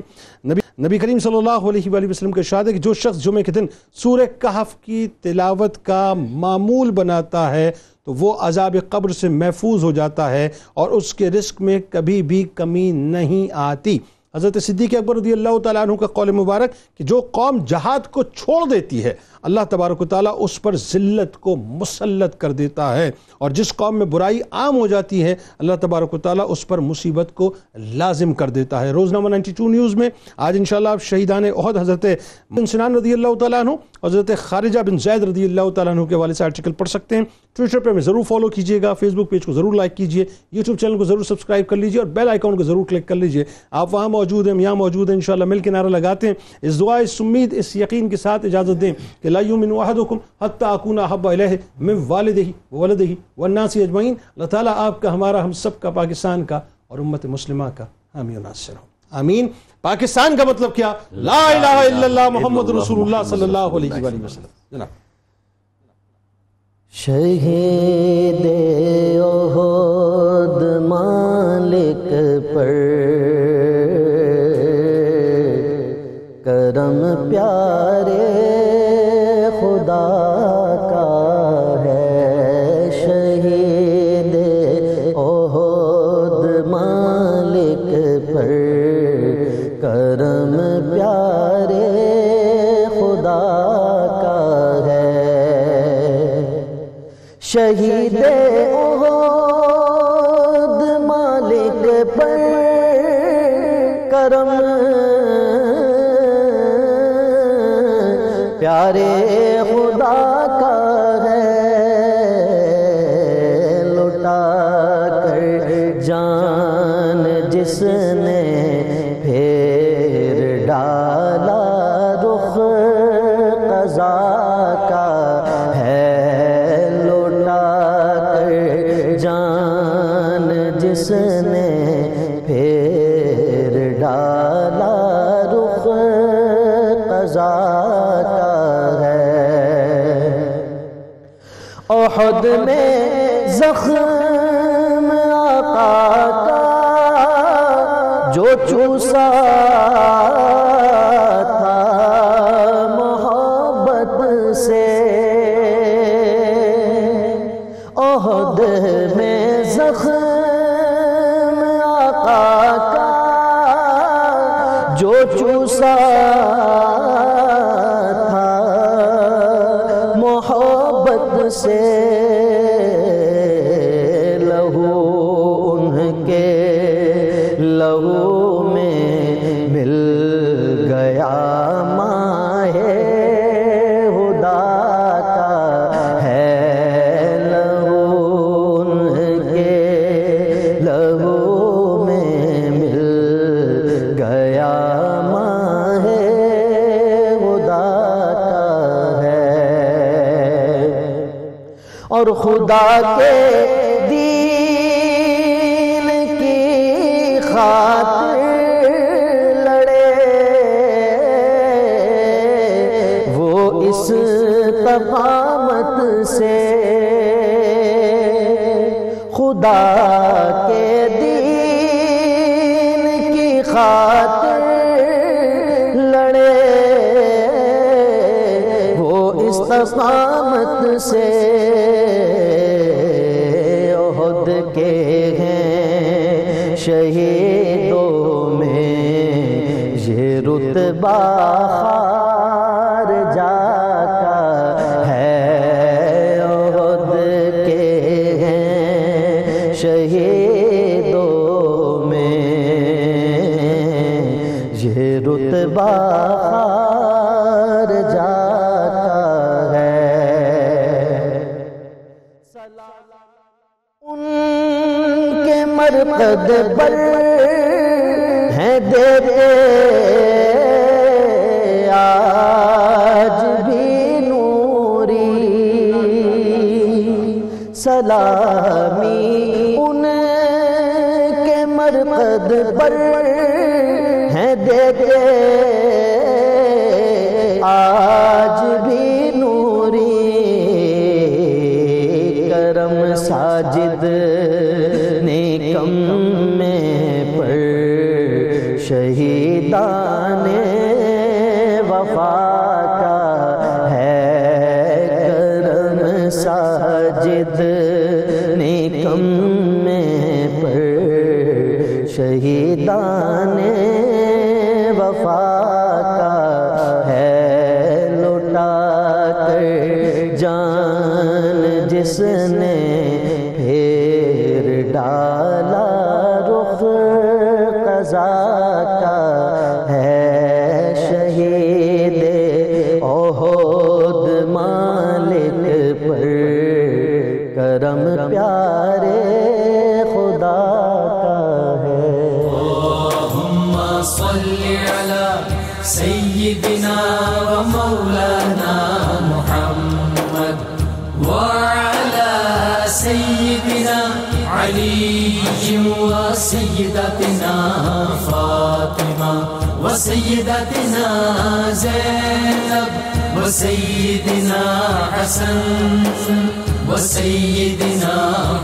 نبی کریم صلی اللہ علیہ وآلہ وسلم کا ارشاد ہے کہ جو شخص جمعے کے دن سورہ کہف کی تلاوت کا معمول بناتا ہے تو وہ عذاب قبر سے محفوظ ہو جاتا ہے اور اس کے رزق میں کبھی بھی کمی نہیں آتی۔ حضرت صدیق اکبر رضی اللہ تعالیٰ عنہ کا قول مبارک کہ جو قوم جہاد کو چھوڑ دیتی ہے اللہ تبارک و تعالیٰ اس پر ذلت کو مسلط کر دیتا ہے، اور جس قوم میں برائی عام ہو جاتی ہے اللہ تبارک و تعالیٰ اس پر مصیبت کو لازم کر دیتا ہے۔ روزنامہ 92 نیوز میں آج انشاءاللہ آپ شہیدان احد حضرت بن سنان رضی اللہ تعالیٰ عنہ، حضرت خارجہ بن زید رضی اللہ تعالیٰ عنہ کے حوالے سے آرٹیکل پڑھ سکتے ہیں۔ ٹویٹر پہ ہمیں ضرور فالو کیجیے گا، فیس بک پیج کو ضرور لائک کیجیے، یوٹیوب چینل کو ضرور سبسکرائب کر لیجیے اور بیل آئیکن کو ضرور کلک کر لیجیے۔ آپ وہاں موجود ہیں، یہاں موجود ہیں، انشاءاللہ مل کے نعرہ لگاتے ہیں، اس دعا، اس امید، اس یقین کے ساتھ اجازت دیں کہ لا یؤمن احدکم حتی اکون احب الیہ من والدہ وولدہ والناس اجمعین۔ اللہ تعالیٰ آپ کا، ہمارا، ہم سب کا، پاکستان کا اور امت مسلمہ کا حامی و ناصر ہو، آمین۔ پاکستان کا مطلب کیا؟ لا الہ الا اللہ محمد رسول اللہ صلی اللہ علیہ وآلہ وسلم۔ جناب شہید احد مالک پر کرم پیارے خدا کا ہے، شہید احد مالک پر کرم، پیارے خدا کا ہے لٹا کر جان جس نے پھیر ڈالا رخ قضا کا ہے، لٹا کر جان جس نے پھیر ڈالا رخ قضا کا ہے۔ احد میں زخم آقا کا جو چوسا تھا محبت سے، احد میں زخم آقا کا جو چوسا تھا محبت سے، لہو ان کے لہو میں مل گیا ماہ خدا کا ہے، لہو ان کے لہو میں مل گیا ماہ خدا کا ہے، اور خدا کے دین کی خاطر لڑے وہ استقامت سے، خدا کے دین کی خاطر لڑے وہ استقامت سے، احد کے ہیں شہیدوں میں یہ رتبہ خارجہ کا ہے، احد کے ہیں شہیدوں میں یہ رتبہ خارجہ کا ہے۔ ان کے مرقد پر ہیں دیتے آج بھی نوری سلامی، ان کے مرقد پر ہیں دیتے آج بھی نوری، کرم ساجد نیکم میں پر شہیدان وفا کا ہے، کرم ساجد نیکم میں پر شہیدان وفا کا ہے، لٹا کر جان جس نے پھیر ڈالا رخ قضا کا ہے، شہید احد مالک پر کرم پیارے خدا کا ہے۔ اللہم صلی علی سیدنا و مولانا محمد وعلی سیدنا علی و سیدتنا فاطمہ و سیدتنا زینب و سیدنا حسن و سیدنا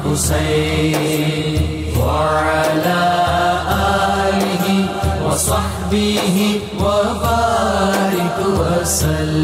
حسین وعلی آلہ وصحبہ وبارک وسلم۔